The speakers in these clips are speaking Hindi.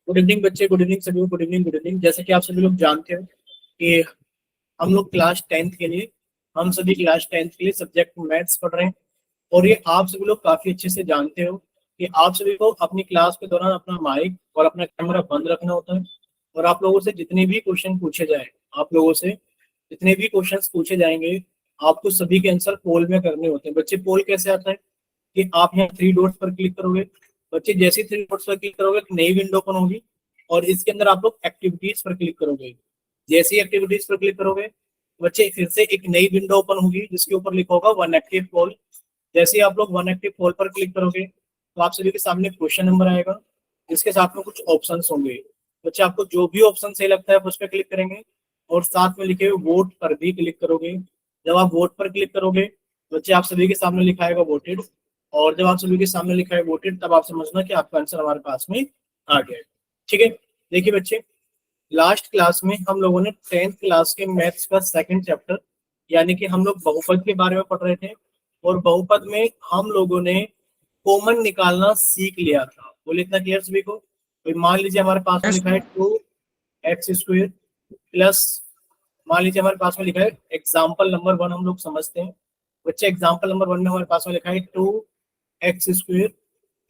गुड इवनिंग बच्चे, गुड इवनिंग सभी को, गुड इवनिंग, गुड इवनिंग। जैसे कि आप सभी लोग जानते हो कि हम लोग क्लास टेंथ के लिए हम सभी क्लास टेंथ के लिए सब्जेक्ट मैथ्स पढ़ रहे हैं। और ये आप सभी लोग काफी अच्छे से जानते हो कि आप सभी को अपनी क्लास के दौरान अपना माइक और अपना कैमरा बंद रखना होता है। और आप लोगों से जितने भी क्वेश्चन पूछे जाए, आप लोगों से जितने भी क्वेश्चन पूछे जाएंगे, आपको सभी के आंसर पोल में करने होते हैं। बच्चे, पोल कैसे आता है कि आप यहाँ थ्री डॉट्स पर क्लिक करोगे। बच्चे, जैसे थ्री डॉट्स पर क्लिक करोगे एक नई विंडो ओपन होगी और इसके अंदर आप लोग एक्टिविटीज पर क्लिक करोगे। जैसे ही एक्टिविटीज पर क्लिक करोगे बच्चे, फिर से एक नई विंडो ओपन होगी जिसके ऊपर लिखा होगा वन एक्टिव पोल। जैसे ही आप लोग वन एक्टिव पोल पर क्लिक करोगे तो आप सभी के सामने क्वेश्चन नंबर आएगा जिसके साथ में कुछ ऑप्शन होंगे। बच्चे, आपको जो भी ऑप्शन सही लगता है उस पर क्लिक करेंगे और साथ में लिखे हुए वोट पर भी क्लिक करोगे। जब आप वोट पर क्लिक करोगे बच्चे, आप सभी के सामने लिखा आएगा वोटेड। और जब आप सभी के सामने लिखा है वोटेड, तब आप समझना कि आपका आंसर हमारे पास में आ गया है। ठीक है, देखिए बच्चे, लास्ट क्लास में हम लोगों ने टेंथ क्लास के मैथ्स का सेकंड चैप्टर यानी कि हम लोग बहुपद के बारे में पढ़ रहे थे। और बहुपद में हम लोगों ने कॉमन निकालना सीख लिया था। बोले, इतना क्लियर सभी को? तो मान लीजिए हमारे पास में लिखा है 2x² प्लस, मान लीजिए हमारे पास में लिखा है एग्जाम्पल नंबर 1, हम लोग समझते हैं बच्चे। एग्जाम्पल नंबर 1 में हमारे पास में लिखा है 2x²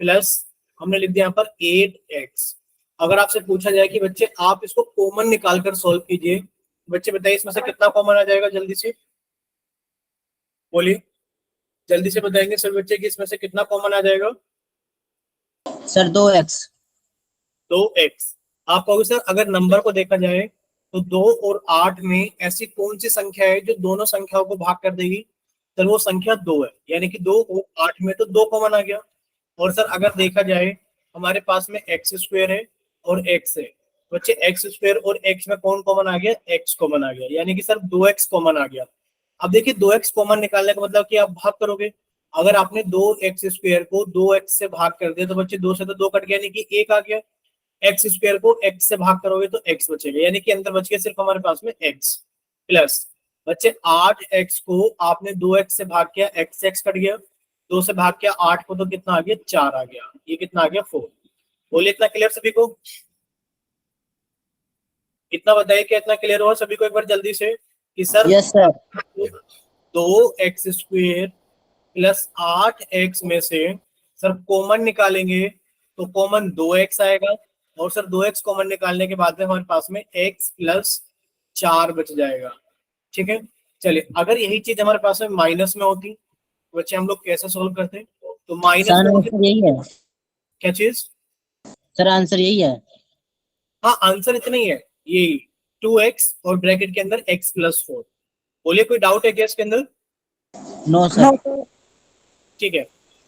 प्लस, हमने लिख दिया यहाँ पर 8x। अगर आपसे पूछा जाए कि बच्चे आप इसको कॉमन निकाल कर सॉल्व कीजिए, बच्चे बताइए इसमें से कितना कॉमन आ जाएगा? जल्दी से बोलिए, जल्दी से बताएंगे सर बच्चे कि इसमें से कितना कॉमन आ जाएगा? Sir 2x। 2x। आप कहोगे सर अगर नंबर को देखा जाए तो 2 और 8 में ऐसी कौन सी संख्या है जो दोनों संख्याओं को भाग कर देगी? सर वो संख्या 2 है, यानी कि 2 और 8 में तो 2 कॉमन आ गया। और सर अगर देखा जाए हमारे पास में x² है और x है। बच्चे, x² और x में कौन कॉमन आ गया? x कॉमन आ गया, यानी कि सर 2x कॉमन आ गया। अब देखिए 2x कॉमन निकालने का मतलब कि आप भाग करोगे। अगर आपने 2x² को 2x से भाग कर दिया तो बच्चे 2 से तो 2 कट गया, यानी कि 1 आ गया। x² को x से भाग करोगे तो x बचेगा, यानी कि अंतर बच गया सिर्फ हमारे पास में x। प्लस बच्चे 8x को आपने 2x से भाग किया, x कट गया। 2 से भाग किया 8 को तो कितना आ गया? 4 आ गया। ये कितना आ गया? 4। बोलिए, इतना क्लियर सभी को? कितना बताइए, क्या इतना क्लियर हुआ सभी को एक बार जल्दी से कि sir yes sir. 2x² plus 8x में से सर कॉमन निकालेंगे तो कॉमन 2x आएगा। और सर 2x कॉमन निकालने के बाद में हमारे पास में x प्लस 4 बच जाएगा। ठीक है, चलिए अगर यही चीज हमारे पास में माइनस में होती तो बच्चे हम लोग कैसे सोल्व करते? तो माइनस में होती आंसर यही है। क्या चीज? सर आंसर यही है। हाँ, आंसर इतना ही है, यही 2x और ब्रैकेट के अंदर x प्लस 4। बोलिए, कोई डाउट है क्या इसके अंदर? No sir. ठीक है,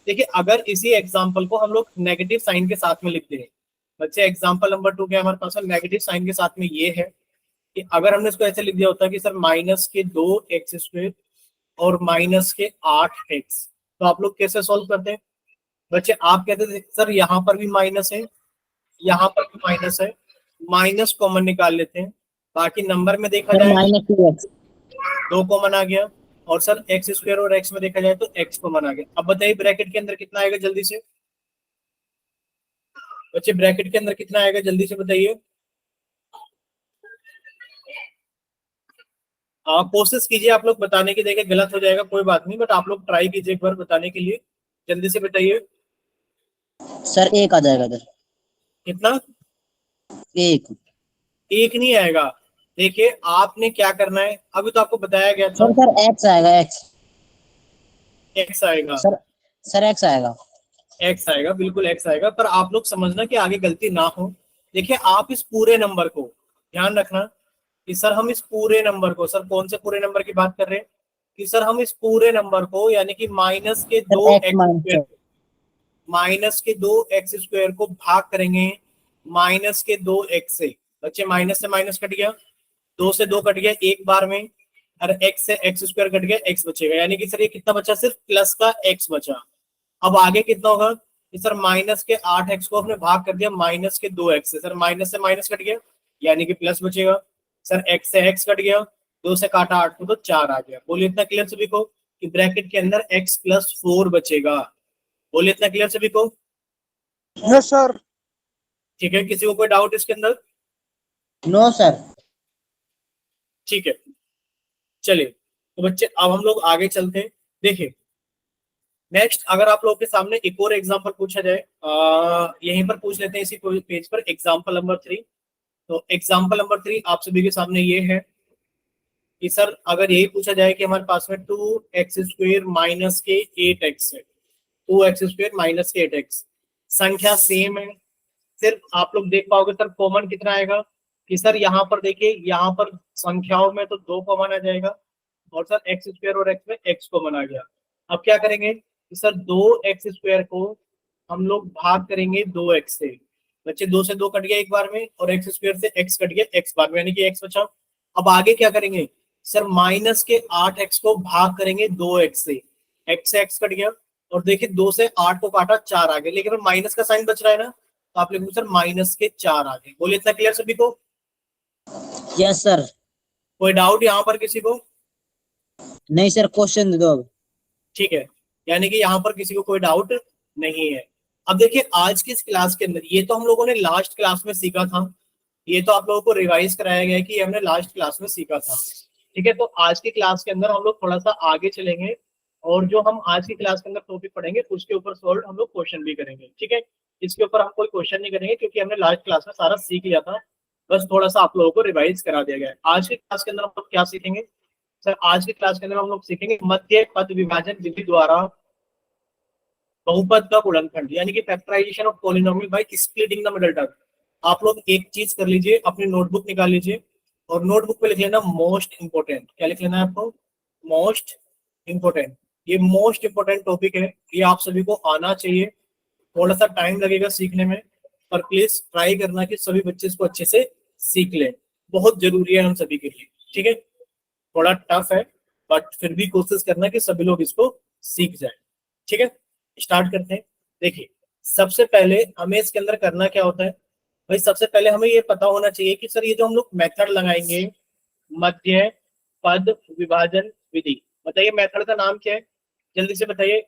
देखिए अगर इसी एग्जाम्पल को हम लोग नेगेटिव साइन के साथ में लिखते हैं बच्चे, एग्जाम्पल नंबर 2 क्या हमारे पास नेगेटिव साइन के साथ में ये है कि अगर हमने इसको ऐसे लिख दिया होता कि सर -2x² और -8x, तो आप लोग कैसे सॉल्व करते हैं? बच्चे आप कहते थे सर यहाँ पर भी माइनस है, यहाँ पर भी माइनस है, माइनस कॉमन निकाल लेते हैं। बाकी नंबर में देखा सर जाए -2x। 2 कॉमन आ गया। और सर x² और x में देखा जाए तो x कॉमन आ गया। अब बताइए ब्रैकेट के अंदर कितना आएगा? जल्दी से बच्चे, ब्रैकेट के अंदर कितना आएगा? जल्दी से बताइए। कोशिश कीजिए आप लोग बताने की, देखिए गलत हो जाएगा कोई बात नहीं, बट आप लोग ट्राई कीजिए एक बार बताने के लिए। जल्दी से बताइए। सर 1 आ जाएगा इधर। कितना? 1। 1 नहीं आएगा। देखिए आपने क्या करना है, अभी तो आपको बताया गया था। सर x आएगा। x x आएगा। सर x आएगा। x आएगा, बिल्कुल x आएगा, पर आप लोग समझना कि आगे गलती ना हो। देखिए आप इस पूरे नंबर को ध्यान रखना कि सर हम इस पूरे नंबर को, सर कौन से पूरे नंबर की बात कर रहे हैं? कि सर हम इस पूरे नंबर को यानी कि माइनस के सर x माइनस -2x² को भाग करेंगे -2x से। बच्चे माइनस से माइनस कट गया, 2 से 2 कट गया एक बार में, और x से x² कट गया, x बचेगा, यानी कि सर ये कितना बचा? सिर्फ प्लस का x बचा। अब आगे कितना होगा कि सर -8x को हमने भाग कर दिया -2x से, सर माइनस से माइनस कट गया यानी कि प्लस बचेगा। सर x से x कट गया, 2 से काटा 8 को तो 4 आ गया। बोलिए, इतना क्लियर सभी को कि ब्रैकेट के अंदर x प्लस 4 बचेगा? बोलिए, इतना क्लियर सभी को? Yes sir. ठीक है, किसी को कोई डाउट इसके अंदर? No sir. ठीक है, चलिए तो बच्चे अब हम लोग आगे चलते हैं। देखिए नेक्स्ट अगर आप लोगों के सामने एक और एग्जांपल पूछा जाए, यहीं पर पूछ लेते हैं इसी पेज पर, एग्जांपल नंबर 3। तो एग्जांपल नंबर 3 आप सभी के सामने ये है कि सर अगर यही पूछा जाए कि हमारे पास में 2x² माइनस के 8x है, 2x² माइनस के 8x, संख्या सेम है, सिर्फ आप लोग देख पाओगे सर कॉमन कितना आएगा, कि सर यहाँ पर देखिए यहाँ पर संख्याओं में तो 2 कॉमन आ जाएगा, और सर x² और x में x कॉमन आ गया। अब क्या करेंगे कि सर 2x² को हम लोग भाग करेंगे 2x से, बच्चे 2 से 2 कट गया एक बार में, और x² से x कट गया x बार में, यानी कि x बचा। अब आगे क्या करेंगे सर, माइनस के 8x को भाग करेंगे 2x से x कट गया, और देखिए 2 से 8 को काटा 4 आ गया, लेकिन माइनस का साइन बच रहा है ना, तो आप लिखोगे सर माइनस के 4 आ गए। बोलिए इतना क्लियर सभी को? Yes sir. कोई डाउट यहाँ पर किसी को? नहीं सर, क्वेश्चन दे दो अब। ठीक है, यानी कि यहाँ पर किसी को कोई डाउट नहीं है। अब देखिए आज की इस क्लास के अंदर, ये तो हम लोगों ने लास्ट क्लास में सीखा था, ये तो आप लोगों को रिवाइज कराया गया है कि ये हमने लास्ट क्लास में सीखा था। ठीक है, तो आज की क्लास के अंदर हम लोग थोड़ा सा आगे चलेंगे, और जो हम आज की क्लास के अंदर टॉपिक पढ़ेंगे उसके ऊपर सॉल्व हम लोग क्वेश्चन भी करेंगे। ठीक है, इसके ऊपर हम कोई क्वेश्चन नहीं करेंगे क्योंकि हमने लास्ट क्लास में सारा सीख लिया था, बस थोड़ा सा आप लोगों को रिवाइज करा दिया गया है। आज की क्लास के अंदर हम लोग क्या सीखेंगे सर, आज की क्लास के अंदर हम लोग सीखेंगे मध्य पद विभाजन विधि द्वारा बहुपद का गुणनखंड, यानी कि factorisation of polynomial by splitting the middle term. आप लोग एक चीज कर लीजिए, अपनी नोटबुक निकाल लीजिए और नोटबुक पे लिख लेना मोस्ट इंपोर्टेंट। क्या लिख लेना है आपको? Most important. ये मोस्ट इंपोर्टेंट टॉपिक है, ये आप सभी को आना चाहिए। थोड़ा सा टाइम लगेगा सीखने में, पर प्लीज ट्राई करना कि सभी बच्चे इसको अच्छे से सीख लें, बहुत जरूरी है हम सभी के लिए। ठीक है, थोड़ा टफ है बट फिर भी कोशिश करना कि सभी लोग इसको सीख जाए। ठीक है, स्टार्ट करते हैं। देखिए सबसे पहले हमें इसके अंदर करना क्या होता है भाई, सबसे पहले हमें ये पता होना चाहिए कि सर ये जो हम लोग मेथड लगाएंगे मध्य पद विभाजन विधि, बताइए मेथड का नाम क्या है, जल्दी से बताइए।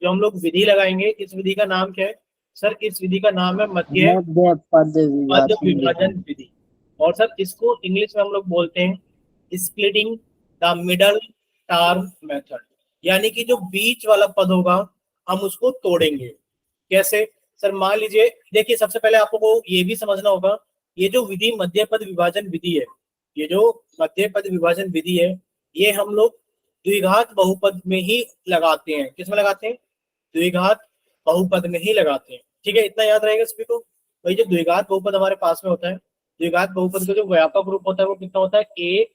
जो हम लोग विधि लगाएंगे इस विधि का नाम क्या है सर? इस विधि का नाम है मध्य मध्य पद पद विभाजन विभाजन विधि। विधि, और सर इसको इंग्लिश में हम लोग बोलते हैं splitting the middle term method, यानी कि जो बीच वाला पद होगा हम उसको तोड़ेंगे। कैसे सर? मान लीजिए, देखिए सबसे पहले आपको ये भी समझना होगा, ये जो विधि मध्य पद विभाजन विधि है, ये जो मध्य पद विभाजन विधि है, ये हम लोग द्विघात बहुपद में ही लगाते हैं। किसमें लगाते हैं? द्विघात बहुपद में ही लगाते हैं। ठीक है, इतना याद रहेगा सभी को। भाई जो द्विघात बहुपद हमारे पास में होता है, द्विघात बहुपद का जो व्यापक रूप होता है वो कितना होता है?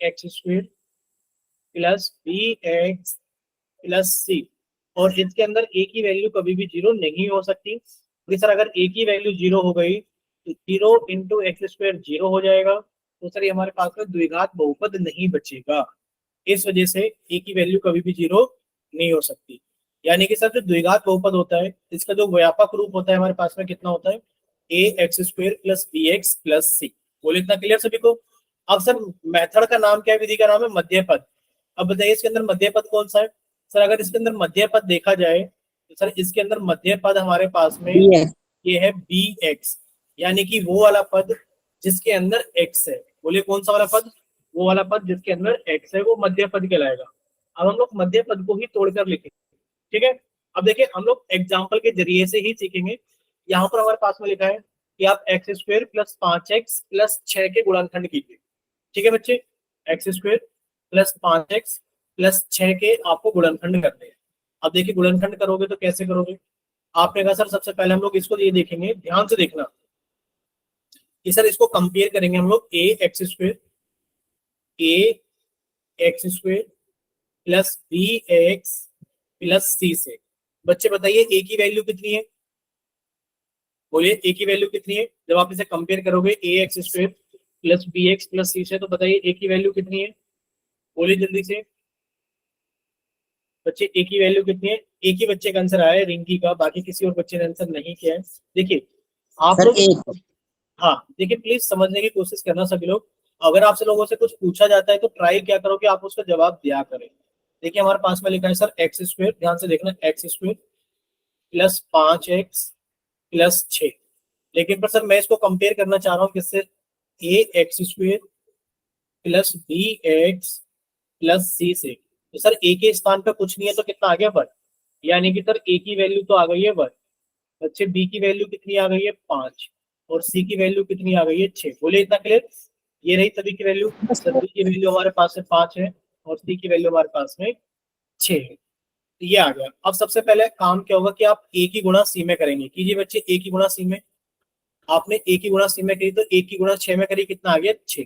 ax² plus bx plus c, और इसके अंदर a की वैल्यू कभी भी 0 नहीं हो सकती। तो सर अगर a की वैल्यू 0 हो गई तो 0 इंटू x² 0 हो जाएगा, तो सर ये हमारे पास में द्विघात बहुपद नहीं बचेगा। इस वजह से a की वैल्यू कभी भी 0 नहीं हो सकती। यानी कि सर जो द्विघात बहुपद होता है इसका जो व्यापक रूप होता है हमारे पास में कितना होता है? ax² plus bx plus c। बोले इतना क्लियर सभी को? अब सर मेथड का नाम क्या है? विधि का नाम है मध्य पद। अब बताइए इसके अंदर मध्य पद कौन सा है सर? अगर इसके अंदर मध्य पद देखा जाए तो सर इसके अंदर मध्य पद हमारे पास में BX। ये है bx, यानी कि वो वाला पद जिसके अंदर x है। बोलिए कौन सा वाला पद? वो वाला पद जिसके अंदर x है वो मध्य पद कहलाएगा। अब हम लोग मध्य पद को ही तोड़कर लिखेंगे। ठीक है, अब देखिए हम लोग एग्जाम्पल के जरिए से ही सीखेंगे। यहाँ पर हमारे पास में लिखा है कि आप x² प्लस 5x प्लस 6 के गुणनखंड कीजिए। ठीक है बच्चे, x² प्लस 5x प्लस 6 के आपको गुणनखंड करते हैं। अब देखिए गुणनखंड करोगे तो कैसे करोगे? आपने कहा सर सबसे पहले हम लोग इसको ये देखेंगे, ध्यान से देखना कि सर इसको कंपेयर करेंगे हम लोग a x² plus bx plus c से। बच्चे बताइए a की वैल्यू कितनी है? बोलिए a की वैल्यू कितनी है जब आप इसे कंपेयर करोगे ax² plus bx plus c से? तो बताइए a की वैल्यू कितनी है? बोलिए जल्दी से बच्चे, a की वैल्यू कितनी है? एक ही बच्चे का आंसर आया है रिंकी का, बाकी किसी और बच्चे ने आंसर नहीं किया है। देखिए आप सर लोग, 1। हाँ देखिए प्लीज समझने की कोशिश करना सभी लोग। अगर आपसे लोगों से कुछ पूछा जाता है तो ट्राई क्या करो कि आप उसका जवाब दिया करें। देखिए हमारे पास में लिखा है सर x², ध्यान से देखना, x² प्लस 5x प्लस 6, लेकिन पर सर मैं इसको कंपेयर करना चाह रहा हूँ किससे, a x square plus b x plus c से। तो सर ए के स्थान पे कुछ नहीं है तो कितना आ गया 1, यानी कि सर ए की वैल्यू तो आ गई है 1, बच्चे बी की वैल्यू कितनी आ गई है 5, और सी की वैल्यू कितनी आ गई है 6। बोले इतना क्लियर? ये रही सभी की वैल्यू। सर बी की वैल्यू हमारे पास में 5 है और सी की वैल्यू हमारे पास में 6 है। तो ये आ गया। अब सबसे पहले काम क्या होगा कि आप ए की गुणा सी में करेंगे। कीजिए बच्चे ए की गुणा सी में। आपने ए की गुणा सी में करी तो ए की गुणा 6 में करी, कितना आ गया 6।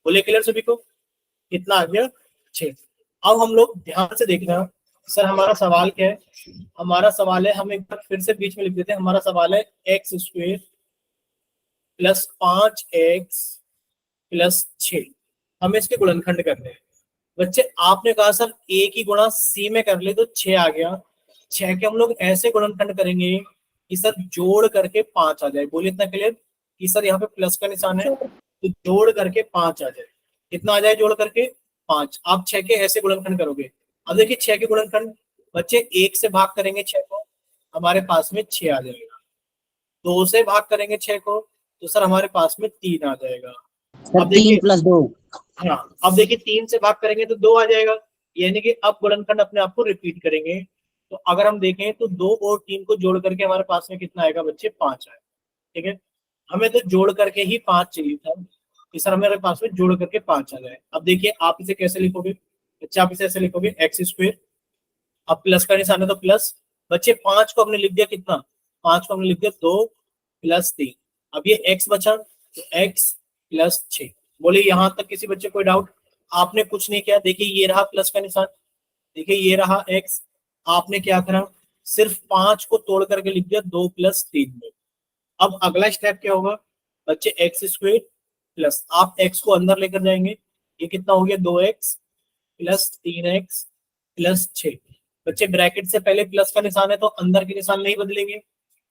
बोले क्लियर सभी को? कितना आ गया 6। अब हम लोग ध्यान से देखना, सर हमारा सवाल क्या है। हमारा सवाल है, हम एक बार फिर से बीच में लिख देते हैं। हमारा सवाल है x square plus 5x plus 6, हमें इसके गुणनखंड करने हैं। बच्चे आपने कहा सर ए की गुणा सी में कर ले तो 6 आ गया। 6 के हम लोग ऐसे गुणनखंड करेंगे कि सर जोड़ करके 5 आ जाए। बोलिए इतना क्लियर कि सर यहाँ पे प्लस का निशान है तो जोड़ करके 5 आ जाए। कितना आ जाए जोड़ करके 5। आप 6 के ऐसे गुणनखंड करोगे। अब देखिए 6 के गुणनखंड, बच्चे 1 से भाग करेंगे 6 को, हमारे पास में 6 आ जाएगा। 2 से भाग करेंगे 6 को तो सर हमारे पास में 3 आ जाएगा। सर अब देखिए 3 + 2। हाँ, अब देखिए 3 से भाग करेंगे तो 2 आ जाएगा, यानी कि अब गुणनखंड अपने आप को रिपीट करेंगे। तो अगर हम देखें तो 2 और 3 को जोड़ करके हमारे पास में कितना आएगा बच्चे 5 आएगा। ठीक है, हमें तो जोड़ करके ही 5 चाहिए था कि सर हमारे पास में जोड़ करके 5 आ जाए। अब देखिए आप इसे कैसे लिखोगे बच्चे, आप इसे ऐसे लिखोगे एक्स स्क्वेयर, अब प्लस का निशान है तो प्लस। बच्चे 5 को हमने लिख दिया कितना, 5 को हमने लिख दिया 2 प्लस 3। अब ये x बचा तो x प्लस 6। बोले यहां तक किसी बच्चे कोई डाउट? आपने कुछ नहीं किया, देखिए ये रहा प्लस का निशान, देखिए ये रहा x। आपने क्या करा, सिर्फ 5 को तोड़ करके लिख दिया 2 प्लस 3 में। अब अगला स्टेप क्या होगा बच्चे, एक्स स्क्वेयर प्लस, आप x को अंदर लेकर जाएंगे, ये कितना हो गया 2x प्लस 3x प्लस 6। बच्चे ब्रैकेट से पहले प्लस का निशान है तो अंदर के निशान नहीं बदलेंगे,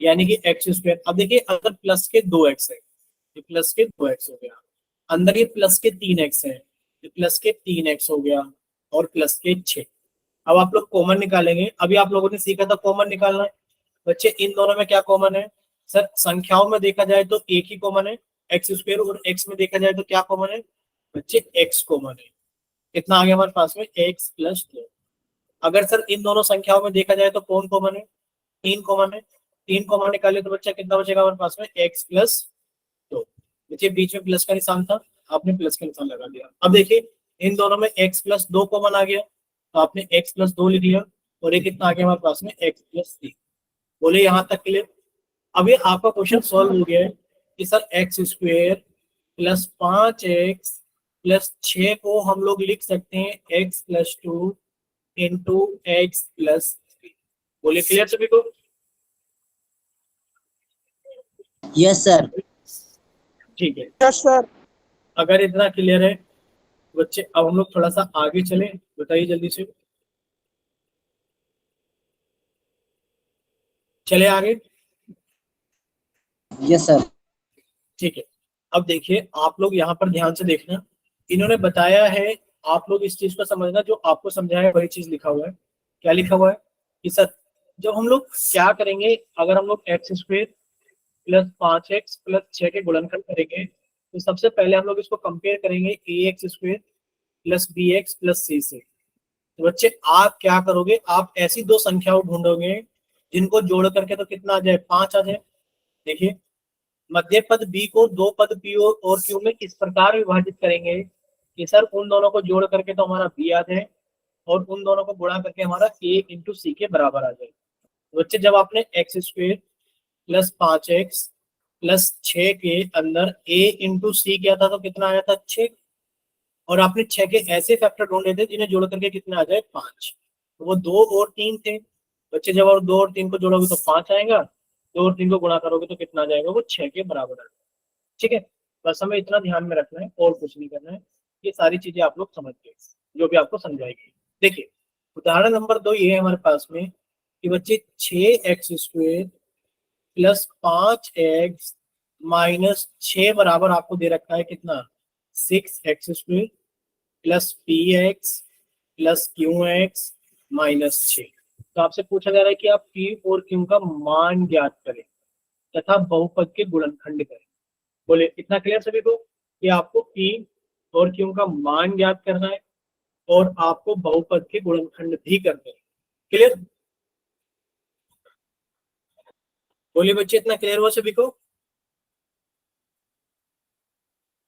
यानी कि एक्स स्क्वायर। अब देखिए अंदर प्लस के 2x है, ये प्लस के 2x हो गया। अंदर ये प्लस के 3x है, ये प्लस के 3x हो गया, और प्लस के 6। अब आप लोग कॉमन निकालेंगे। अभी आप लोगों ने सीखा था कॉमन निकालना है। बच्चे इन दोनों में क्या कॉमन है? सर संख्याओं में देखा जाए तो एक ही कॉमन है एक्स स्क्वायर, और एक्स में देखा जाए तो क्या कॉमन है बच्चे, एक्स कॉमन है। कितना आ गया हमारे पास में, एक्स प्लस 2। अगर सर इन दोनों संख्याओं में देखा जाए तो कौन कॉमन है, 3 कॉमन है। 3 कॉमन निकाले तो बच्चा कितना बचेगा हमारे पास में, एक्स प्लस 2। बच्चे बीच में प्लस का निशान था, आपने प्लस का निशान लगा दिया। अब देखिए इन दोनों में एक्स प्लस 2 कॉमन आ गया तो आपने एक्स प्लस 2 लिख लिया, और ये कितना आ गया हमारे पास में, एक्स प्लस 3। बोले यहाँ तक क्लियर? अब ये आपका क्वेश्चन सॉल्व हो गया है कि sir x square plus 5x plus 6 को हम लोग लिख सकते हैं x plus 2 into x plus 3। बोले क्लियर सभी को? Yes sir. ठीक है, यस सर। अगर इतना क्लियर है बच्चे, अब हम लोग थोड़ा सा आगे चलें। बताइए जल्दी से, चले आगे। Yes sir. ठीक है, अब देखिए आप लोग यहाँ पर ध्यान से देखना, इन्होंने बताया है, आप लोग इस चीज को समझना, जो आपको समझाया है वही चीज लिखा हुआ है। क्या लिखा हुआ है कि सर जब हम लोग क्या करेंगे, अगर हम लोग x square plus 5x plus 6 के गुणनखंड करेंगे तो सबसे पहले हम लोग इसको कंपेयर करेंगे a x square plus b x plus c से। तो बच्चे आप क्या करोगे, आप ऐसी दो संख्याओं ढूंढोगे जिनको जोड़ करके तो कितना आ जाए, 5 आ जाए। देखिए मध्य पद बी को दो पद पी और क्यू में इस प्रकार विभाजित करेंगे कि सर उन दोनों को जोड़ करके तो हमारा बी आ जाए, और उन दोनों को गुणा करके हमारा ए इंटू सी के बराबर आ जाए। तो बच्चे जब आपने x square plus 5x plus 6 के अंदर a इंटू सी किया था तो कितना आया था 6, और आपने 6 के ऐसे फैक्टर ढूंढे थे जिन्हें जोड़ करके कितना आ जाए 5। तो वो 2 और 3 थे। बच्चे जब आप 2 और 3 को जोड़ोगे तो 5 आएगा, 2 और 3 को गुणा करोगे तो कितना आ जाएगा, वो 6 के बराबर आ जाएगा। ठीक है, बस हमें इतना ध्यान में रखना है और कुछ नहीं करना है। ये सारी चीजें आप लोग समझ गए जो भी आपको समझाएगी। देखिए उदाहरण नंबर 2 ये है हमारे पास में कि बच्चे 6x square plus 5x minus 6 बराबर आपको दे रखा है कितना, 6x square plus P x plus Q x minus 6। तो आपसे पूछा जा रहा है कि आप पी और क्यू का मान ज्ञात करें। तथा बहुपद के गुणनखंड करें। बोले इतना क्लियर सभी को कि आपको पी और क्यू का मान ज्ञात करना है और आपको बहुपद के गुणनखंड भी करने हैं। क्लियर? बोलिए बच्चे, इतना क्लियर हुआ सभी को?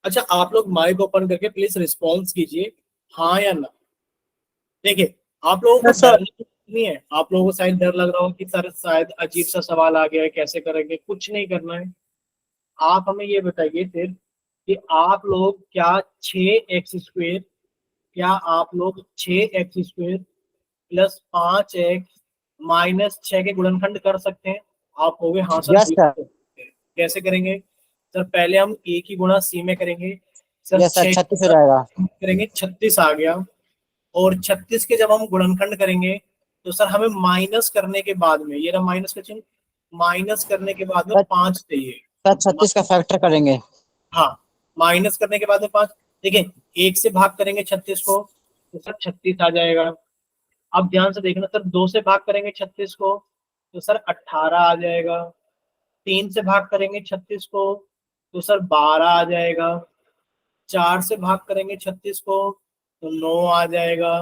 अच्छा, आप लोग माइक ओपन करके प्लीज रिस्पॉन्स कीजिए, हाँ या ना। देखिए, आप लोगों को डर नहीं है, आप लोगों को शायद डर लग रहा हो कि सर शायद अजीब सा सवाल आ गया है, कैसे करेंगे। कुछ नहीं करना है, आप हमें ये बताइए फिर कि आप लोग क्या 6x², क्या आप लोग 6x² प्लस 5x माइनस 6 के गुणनखंड कर सकते हैं? आप कहोगे हाँ सर, यस सर। बिल्कुल कर सकते हैं। कैसे करेंगे सर? पहले हम a की गुणा c में करेंगे सर। यस सर, 6 36 हो जाएगा। करेंगे, 36 आ गया। और 36 के जब हम गुणनखंड करेंगे तो सर हमें माइनस करने के बाद में, ये रहा माइनस का चिन्ह, माइनस करने के बाद में सर 5 चाहिए। 36 का फैक्टर करेंगे। हाँ, माइनस करने के बाद में 5। देखिए, 1 से भाग करेंगे 36 को तो सर 36 आ जाएगा। अब ध्यान से देखना सर, 2 से भाग करेंगे 36 को तो सर 18 आ जाएगा। 3 से भाग करेंगे 36 को तो सर 12 आ जाएगा। 4 से भाग करेंगे 36 को तो 9 आ जाएगा।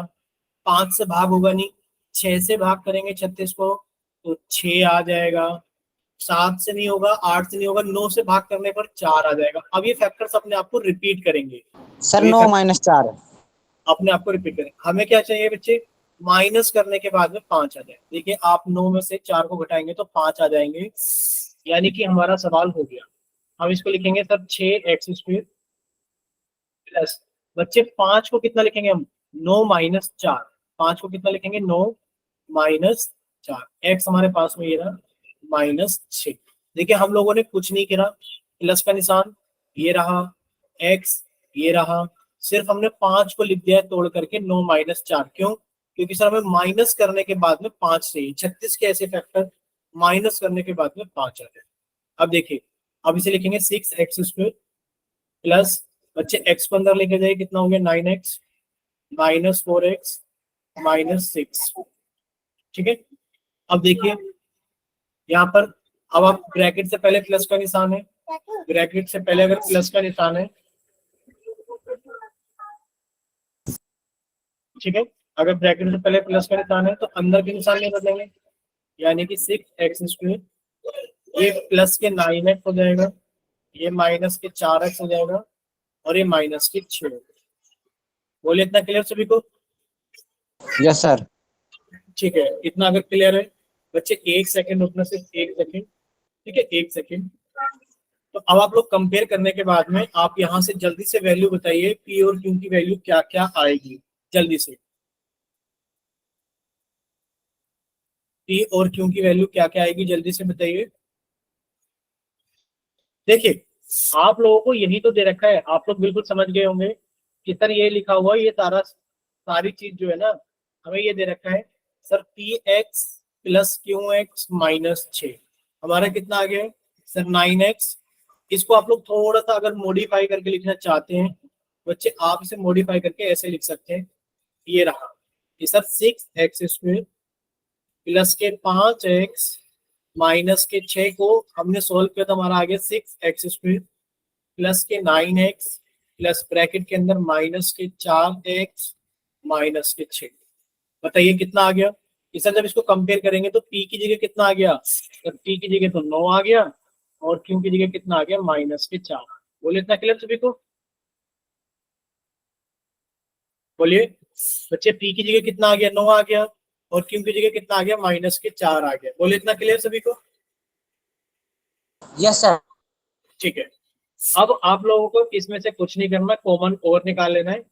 5 से भाग होगा नहीं। 6 से भाग करेंगे 36 को तो 6 आ जाएगा। 7 से नहीं होगा, 8 से नहीं होगा, 9 से भाग करने पर 4 आ जाएगा। अब ये फैक्टर्स अपने आप को रिपीट करेंगे। सर 9 माइनस 4 अपने आप को रिपीट करें। हमें क्या चाहिए बच्चे? माइनस करने के बाद में 5 आ जाए। देखिए, आप 9 में से 4 को घटाएंगे तो 5 आ जाएंगे, यानी कि हमारा सवाल हो गया। हम इसको लिखेंगे सर 6x² प्लस, बच्चे 5 को कितना लिखेंगे हम? 9 माइनस 4। 5 को कितना लिखेंगे? 9 माइनस 4। एक्स हमारे पास में ये रहा -6। देखिए, हम लोगों ने कुछ नहीं करा, प्लस का निशान ये रहा, एक्स ये रहा, सिर्फ हमने 5 को लिख दिया है तोड़ करके 9 माइनस 4। क्यों? क्योंकि सर हमें माइनस करने के बाद में 5 चाहिए। 36 के ऐसे फैक्टर माइनस करने के बाद में 5 आ जाए। अब देखिए, अब इसे लिखेंगे 6x² प्लस, बच्चे x को अंदर लेके जाइए, कितना हो गया? 9x minus 4x minus 6। ठीक है, अब देखिए यहाँ पर, अब आप ब्रैकेट से पहले प्लस का निशान है, ब्रैकेट से पहले अगर प्लस का निशान है, ठीक है, अगर ब्रैकेट से पहले प्लस का निशान है तो अंदर के निशान नहीं बदलेंगे, यानी कि 6x², ये प्लस के 9x हो जाएगा, ये माइनस के 4x हो जाएगा और ये माइनस के 6 हो जाएगा। बोले इतना क्लियर सभी को? Yes sir. ठीक है, इतना अगर क्लियर है बच्चे, 1 सेकंड रुकना, सिर्फ 1 सेकंड। ठीक है, 1 सेकंड। तो अब आप लोग कंपेयर करने के बाद में आप यहाँ से जल्दी से वैल्यू बताइए, पी और क्यू की वैल्यू क्या क्या आएगी, जल्दी से। पी और क्यू की वैल्यू क्या क्या आएगी, जल्दी से बताइए। देखिए, आप लोगों को यही तो दे रखा है, आप लोग बिल्कुल समझ गए होंगे कि सर ये लिखा हुआ ये सारी चीज जो है ना, हमें ये दे रखा है sir P x plus Q x minus 6, हमारा कितना आ गया है सर? 9x। इसको आप लोग थोड़ा सा अगर मॉडिफाई करके लिखना चाहते हैं बच्चे, आप इसे मॉडिफाई करके ऐसे लिख सकते हैं, ये रहा ये सर 6x² प्लस के 5x माइनस के 6 को हमने सोल्व किया तो हमारा आ गया 6x² प्लस के 9x प्लस ब्रैकेट के अंदर माइनस के 4x माइनस के 6। बताइए कितना आ गया? इस जब इसको कंपेयर करेंगे तो p की जगह कितना आ गया? तो p की जगह तो 9 आ गया और q की जगह कितना आ गया? माइनस के 4। बोलिए इतना क्लियर सभी को? बोलिए बच्चे, p की जगह कितना आ गया? 9 आ गया और q की जगह कितना आ गया? माइनस के 4 आ गया। बोलिए इतना क्लियर सभी को? Yes sir. ठीक है, अब आप लोगों को इसमें से कुछ नहीं करना, कॉमन और निकाल लेना है।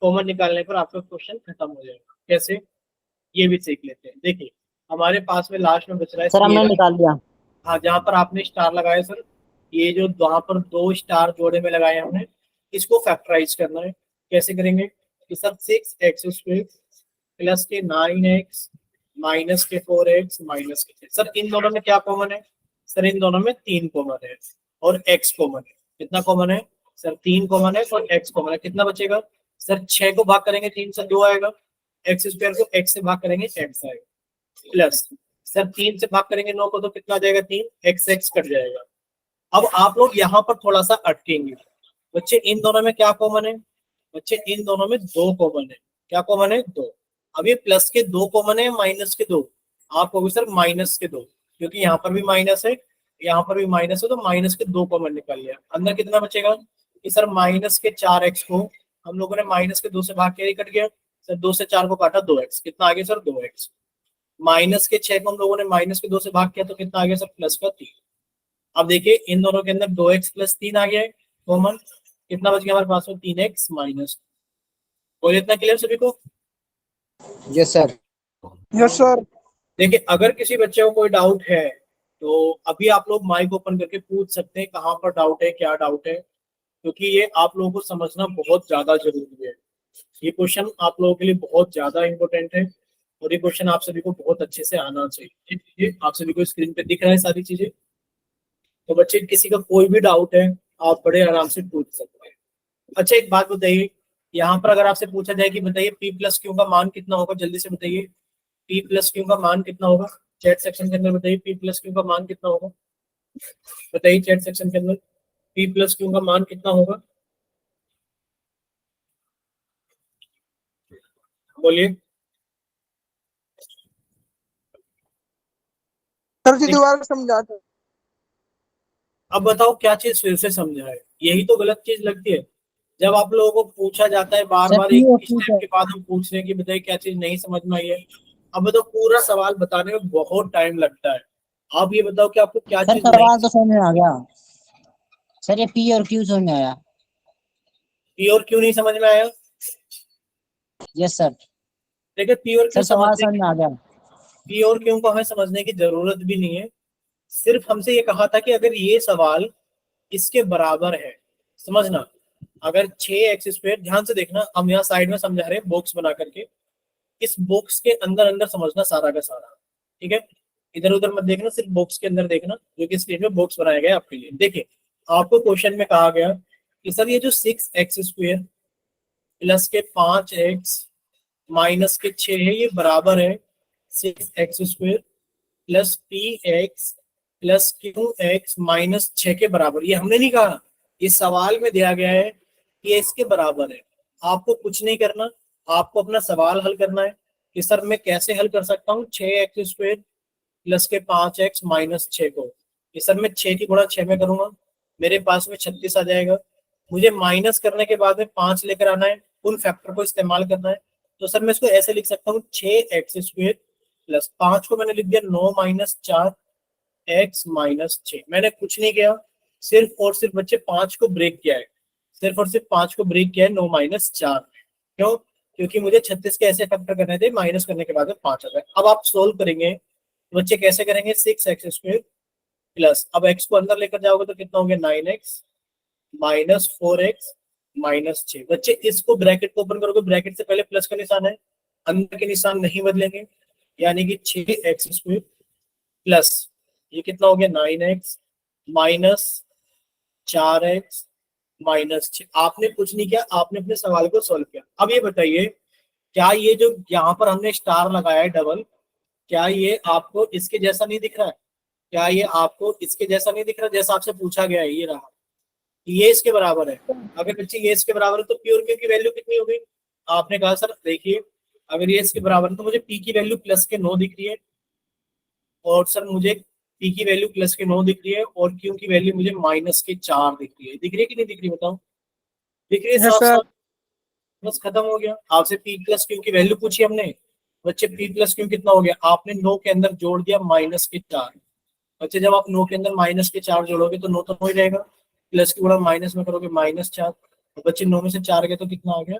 कॉमन निकालने पर आपका क्वेश्चन खत्म हो जाएगा। कैसे, ये भी सीख लेते हैं। देखिए, हमारे पास में लास्ट में बच रहा है सर हमने निकाल लिया। हाँ, जहाँ पर आपने स्टार लगाया सर, ये जो वहां पर 2 स्टार जोड़े में लगाए हमने, इसको फैक्टराइज करना है। कैसे करेंगे कि सर 6x² प्लस के 9x माइनस के 4x माइनस के 6। सर इन दोनों में क्या कॉमन है? सर इन दोनों में 3 कॉमन है और x कॉमन है। कितना कॉमन है सर? 3 कॉमन है और x कॉमन है। कितना बचेगा सर? 6 को भाग करेंगे 3 से 2 आएगा, x² को x से भाग करेंगे x आएगा, प्लस सर 3 से भाग करेंगे 9 को तो कितना आ जाएगा 3, x कट जाएगा। अब आप लोग यहाँ पर थोड़ा सा अटकेंगे बच्चे, इन दोनों में क्या कॉमन है बच्चे, इन दोनों में 2 कॉमन है। क्या कॉमन है 2। अब ये प्लस के 2 कॉमन है माइनस के 2, आप कहोगे सर माइनस के 2, क्योंकि यहाँ पर भी माइनस है यहाँ पर भी माइनस है, तो माइनस के 2 कॉमन निकल लिया। अंदर कितना बचेगा कि सर माइनस के 4x को हम लोगों ने माइनस के 2 से भाग के कट गया सर, 2 से 4 को काटा 2x, कितना आ गया सर 2x। माइनस के 6 को हम लोगों ने माइनस के 2 से भाग किया तो कितना आ गया सर प्लस का 3। अब देखिए इन दोनों के अंदर 2x प्लस 3 आ गया है कॉमन, कितना बच गया हमारे पास में 3x माइनस। बोलिए इतना क्लियर सभी को? Yes sir. Yes sir. देखिए अगर किसी बच्चे को कोई डाउट है तो अभी आप लोग माइक ओपन करके पूछ सकते हैं कहाँ पर डाउट है, क्या डाउट है, क्योंकि ये आप लोगों को समझना बहुत ज्यादा जरूरी है। ये क्वेश्चन आप लोगों के लिए बहुत ज्यादा इंपॉर्टेंट है और ये क्वेश्चन आप सभी को बहुत अच्छे से आना चाहिए। ये आप सभी को स्क्रीन पे दिख रहा है सारी चीजें, तो बच्चे किसी का कोई भी डाउट है आप बड़े आराम से पूछ सकते हैं। अच्छा एक बात बताइए, यहाँ पर अगर आपसे पूछा जाए कि बताइए पी प्लस क्यू का मान कितना होगा, जल्दी से बताइए पी प्लस क्यू का मान कितना होगा, चैट सेक्शन के अंदर बताइए पी प्लस क्यू का मान कितना होगा, बताइए चैट सेक्शन के अंदर पी प्लस क्यू का मान कितना होगा, बोलिए। सर जी दोबारा समझा दो। अब बताओ क्या चीज फिर से समझा है, यही तो गलत चीज लगती है। जब आप लोगों को पूछा जाता है बार सर बार पी एक और क्यू स्टेप के बाद हम पूछ रहे हैं कि बताइए क्या चीज नहीं समझ में आई है। अब बताओ पूरा सवाल बताने में बहुत टाइम लगता है, आप ये बताओ कि आपको क्या सर चीज नहीं, सवाल तो समझ में आ गया सर, ये पी और क्यू समझ में आया। पी और क्यू नहीं समझ में आया? Yes sir. देखिए पी और क्यू सर सवाल समझने समझ की, में आ गया। पी और क्यू को हमें समझने की जरूरत भी नहीं है। सिर्फ हमसे ये कहा था कि अगर ये सवाल इसके बराबर है, समझना, अगर 6x², ध्यान से देखना हम यहाँ साइड में समझा रहे हैं बॉक्स बना करके, इस बॉक्स के अंदर अंदर समझना सारा का सारा, ठीक है? इधर उधर मत देखना, सिर्फ बॉक्स के अंदर देखना, जो कि स्क्रीन में बॉक्स बनाया गया है आपके लिए। देखिए आपको क्वेश्चन में कहा गया कि सर ये जो 6x² प्लस के 5x माइनस के 6 है, ये बराबर है 6x² plus px plus qx minus 6 के बराबर। ये हमने नहीं कहा, इस सवाल में दिया गया है कि ये इसके बराबर है। आपको कुछ नहीं करना, आपको अपना सवाल हल करना है कि सर मैं कैसे हल कर सकता हूँ 6x² प्लस के 5x माइनस 6 को। कि सर मैं 6 की गुणा 6 में करूंगा, मेरे पास में 36 आ जाएगा। मुझे माइनस करने के बाद में 5 लेकर आना है, उन फैक्टर को इस्तेमाल करना है। तो सर मैं इसको ऐसे लिख सकता हूँ 6x² प्लस 5 को मैंने लिख दिया 9 माइनस 4 x माइनस 6। मैंने कुछ नहीं किया, सिर्फ और सिर्फ बच्चे 5 को ब्रेक किया है, सिर्फ और सिर्फ 5 को ब्रेक किया है 9 माइनस 4। क्यों? क्योंकि मुझे 36 के ऐसे फैक्टर करने थे, माइनस करने के बाद में 5 आ जाए। अब आप सोल्व करेंगे तो बच्चे कैसे करेंगे, 6x² प्लस, अब x को अंदर लेकर जाओगे तो कितना हो गया 9x माइनस 4x माइनस 6। बच्चे इसको ब्रैकेट को ओपन करोगे, ब्रैकेट से पहले प्लस का निशान है, अंदर के निशान नहीं बदलेंगे, यानी कि 6x² प्लस ये कितना हो गया 9x माइनस 4x माइनस 6। आपने कुछ नहीं किया, आपने अपने सवाल को सॉल्व किया। अब ये बताइए क्या ये जो यहाँ पर हमने स्टार लगाया है डबल, क्या ये आपको इसके जैसा नहीं दिख रहा है? क्या ये आपको इसके जैसा नहीं दिख रहा जैसा आपसे पूछा गया है? ये रहा, ये इसके बराबर है। अगर बच्चे ये इसके बराबर है तो पी और क्यू की वैल्यू कितनी हो गई? आपने कहा सर देखिए अगर ये इसके बराबर है तो मुझे पी की वैल्यू प्लस के 9 दिख रही है, और सर मुझे पी की वैल्यू प्लस के 9 दिख रही है, और क्यू की वैल्यू मुझे माइनस के 4 दिख रही है। दिख रही है कि नहीं दिख रही बताओ? दिख रही है यस साफ सर। साफ, बस खत्म हो गया। आपसे पी प्लस क्यू की वैल्यू पूछी हमने, बच्चे पी प्लस क्यू कितना हो गया? आपने 9 के अंदर जोड़ दिया माइनस के 4। बच्चे जब आप 9 के अंदर माइनस के 4 जोड़ोगे तो 9 तो हो ही जाएगा, प्लस की गुणा माइनस में करोगे माइनस 4। तो बच्चे 9 में से 4 गए तो कितना आ गया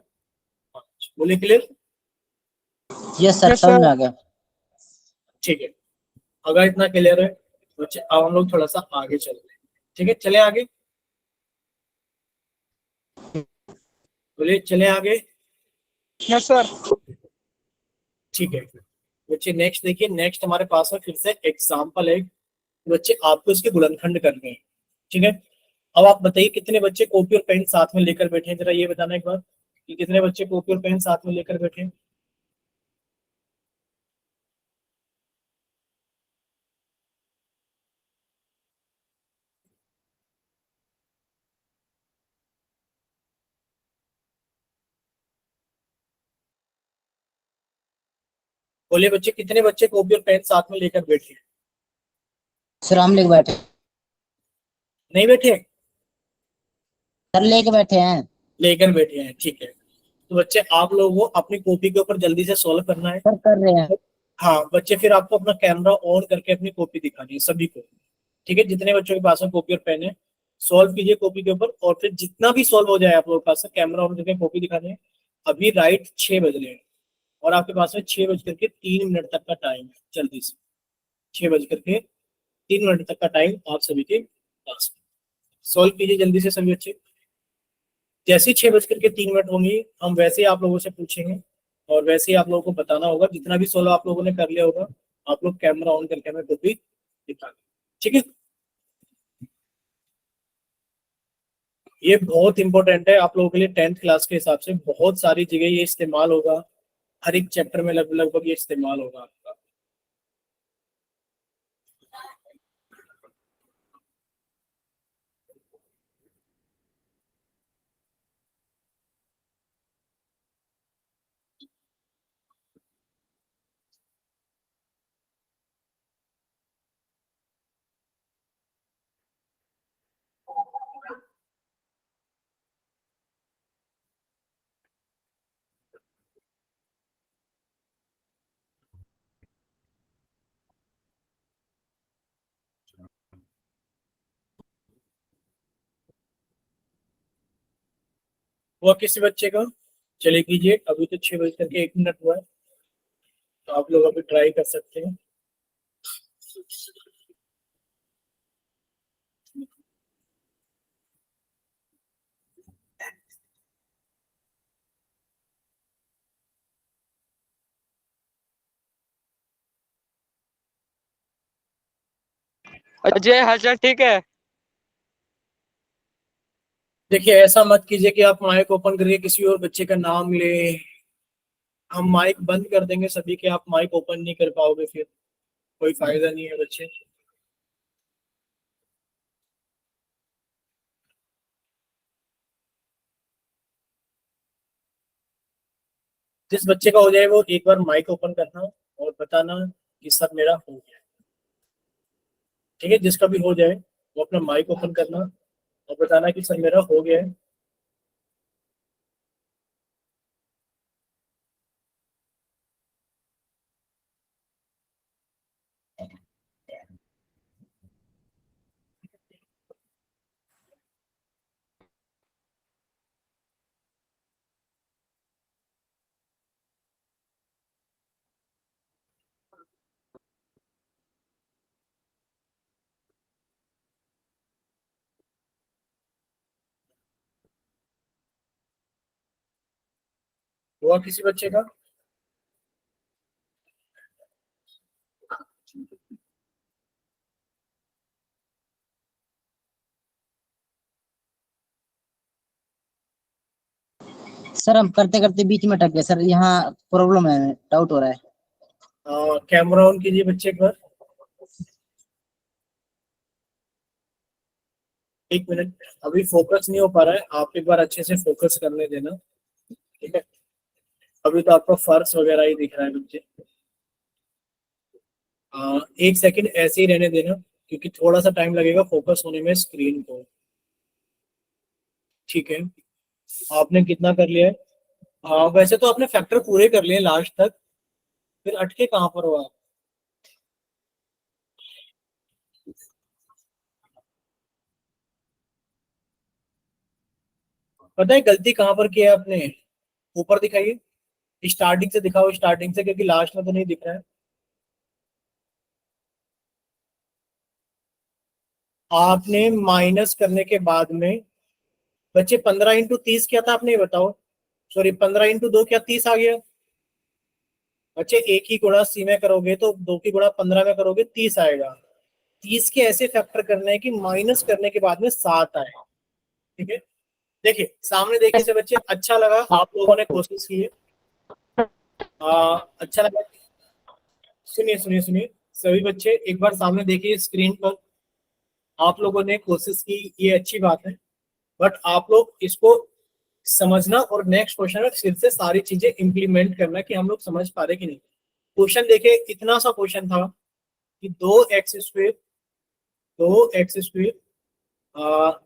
5। बोले क्लियर? यस सर यस समझ में सर। आ गया। ठीक है, अगर इतना क्लियर है तो बच्चे अब हम लोग थोड़ा सा आगे चलते हैं। ठीक है चले आगे, बोले चले आगे। Yes sir. ठीक है बच्चे नेक्स्ट देखिए, नेक्स्ट हमारे पास में फिर से एग्जाम्पल है, बच्चे आपको इसके गुणनखंड करने हैं। ठीक है, अब आप बताइए कितने बच्चे कॉपी और पेन साथ में लेकर बैठे हैं, जरा ये बताना एक बार कि कितने बच्चे कॉपी और पेन साथ में लेकर बैठे हैं। बोलिए बच्चे, कितने बच्चे कॉपी और पेन साथ में लेकर बैठे हैं? सर हम लेके बैठे, नहीं बैठे? सर लेके बैठे हैं। लेकर बैठे हैं, ठीक है। तो बच्चे आप लोगों को अपनी कॉपी के ऊपर जल्दी से सॉल्व करना है। सर कर रहे हैं। हाँ बच्चे, फिर आपको अपना कैमरा ऑन करके अपनी कॉपी दिखानी है सभी को। ठीक है, जितने बच्चों के पास में कॉपी और पेन है, सॉल्व कीजिए कॉपी के ऊपर, और फिर जितना भी सॉल्व हो जाए आप लोगों के पास, कैमरा ऑन करके कॉपी दिखानी है। अभी राइट 6 बज रहे हैं और आपके पास में 6 बज करके 3 मिनट तक का टाइम है। जल्दी से 6 बज करके 3 मिनट तक का टाइम आप सभी के पास में। सॉल्व कीजिए जल्दी से सभी बच्चे। जैसे ही 6 बज करके 3 मिनट होंगी, हम वैसे ही आप लोगों से पूछेंगे और वैसे ही आप लोगों को बताना होगा। जितना भी सॉल्व आप लोगों ने कर लिया होगा, आप लोग कैमरा ऑन करके हमें कॉपी दिखा दें, ठीक है। ये बहुत इंपॉर्टेंट है आप लोगों के लिए, 10th क्लास के हिसाब से बहुत सारी जगह ये इस्तेमाल होगा। हर एक चैप्टर में लगभग ये इस्तेमाल होगा आपका। हुआ किसी बच्चे का? चले कीजिए, अभी तो 6 बज करके 1 मिनट हुआ है, तो आप लोग अभी ट्राई कर सकते हैं। अजय हालचाल ठीक है? देखिए, ऐसा मत कीजिए कि आप माइक ओपन करके किसी और बच्चे का नाम ले। हम माइक बंद कर देंगे सभी के, आप माइक ओपन नहीं कर पाओगे, फिर कोई फायदा नहीं है बच्चे। जिस बच्चे का हो जाए वो एक बार माइक ओपन करना और बताना कि सर मेरा हो गया। ठीक है, जिसका भी हो जाए वो अपना माइक ओपन करना और बताना कि सर मेरा हो गया है। हुआ किसी बच्चे का? सर हम करते करते बीच में अटक गए सर, यहाँ प्रॉब्लम है, डाउट हो रहा है। कैमरा ऑन कीजिए बच्चे एक बार। 1 मिनट, अभी फोकस नहीं हो पा रहा है, आप एक बार अच्छे से फोकस करने देना। ठीक है, अभी तो आपको फर्श वगैरह ही दिख रहा है बच्चे। 1 सेकंड ऐसे ही रहने देना, क्योंकि थोड़ा सा टाइम लगेगा फोकस होने में स्क्रीन को। ठीक है, आपने कितना कर लिया है? वैसे तो आपने फैक्टर पूरे कर लिए लास्ट तक, फिर अटके कहाँ पर हो आप? पता है गलती कहाँ पर की है आपने? ऊपर दिखाइए, स्टार्टिंग से दिखाओ, स्टार्टिंग से, क्योंकि लास्ट में तो नहीं दिख रहा है। आपने माइनस करने के बाद में बच्चे 15 × 30 क्या था आपने ये बताओ। सॉरी, 15 × 2 क्या 30 आ गया? बच्चे एक ही गुणा सी में करोगे तो 2 की गुणा 15 में करोगे 30 आएगा। 30 के ऐसे फैक्टर करने हैं कि माइनस करने के बाद में 7 आए। ठीक है, देखिए सामने देखने से बच्चे अच्छा लगा, आप लोगों ने कोशिश की है। अच्छा लगा। सुनिए सुनिए सुनिए, सभी बच्चे एक बार सामने देखिए स्क्रीन पर। आप लोगों ने कोशिश की, ये अच्छी बात है, बट आप लोग इसको समझना और नेक्स्ट क्वेश्चन में फिर से सारी चीजें इंप्लीमेंट करना कि हम लोग समझ पा रहे कि नहीं। क्वेश्चन देखे, इतना सा क्वेश्चन था कि 2x² 2x²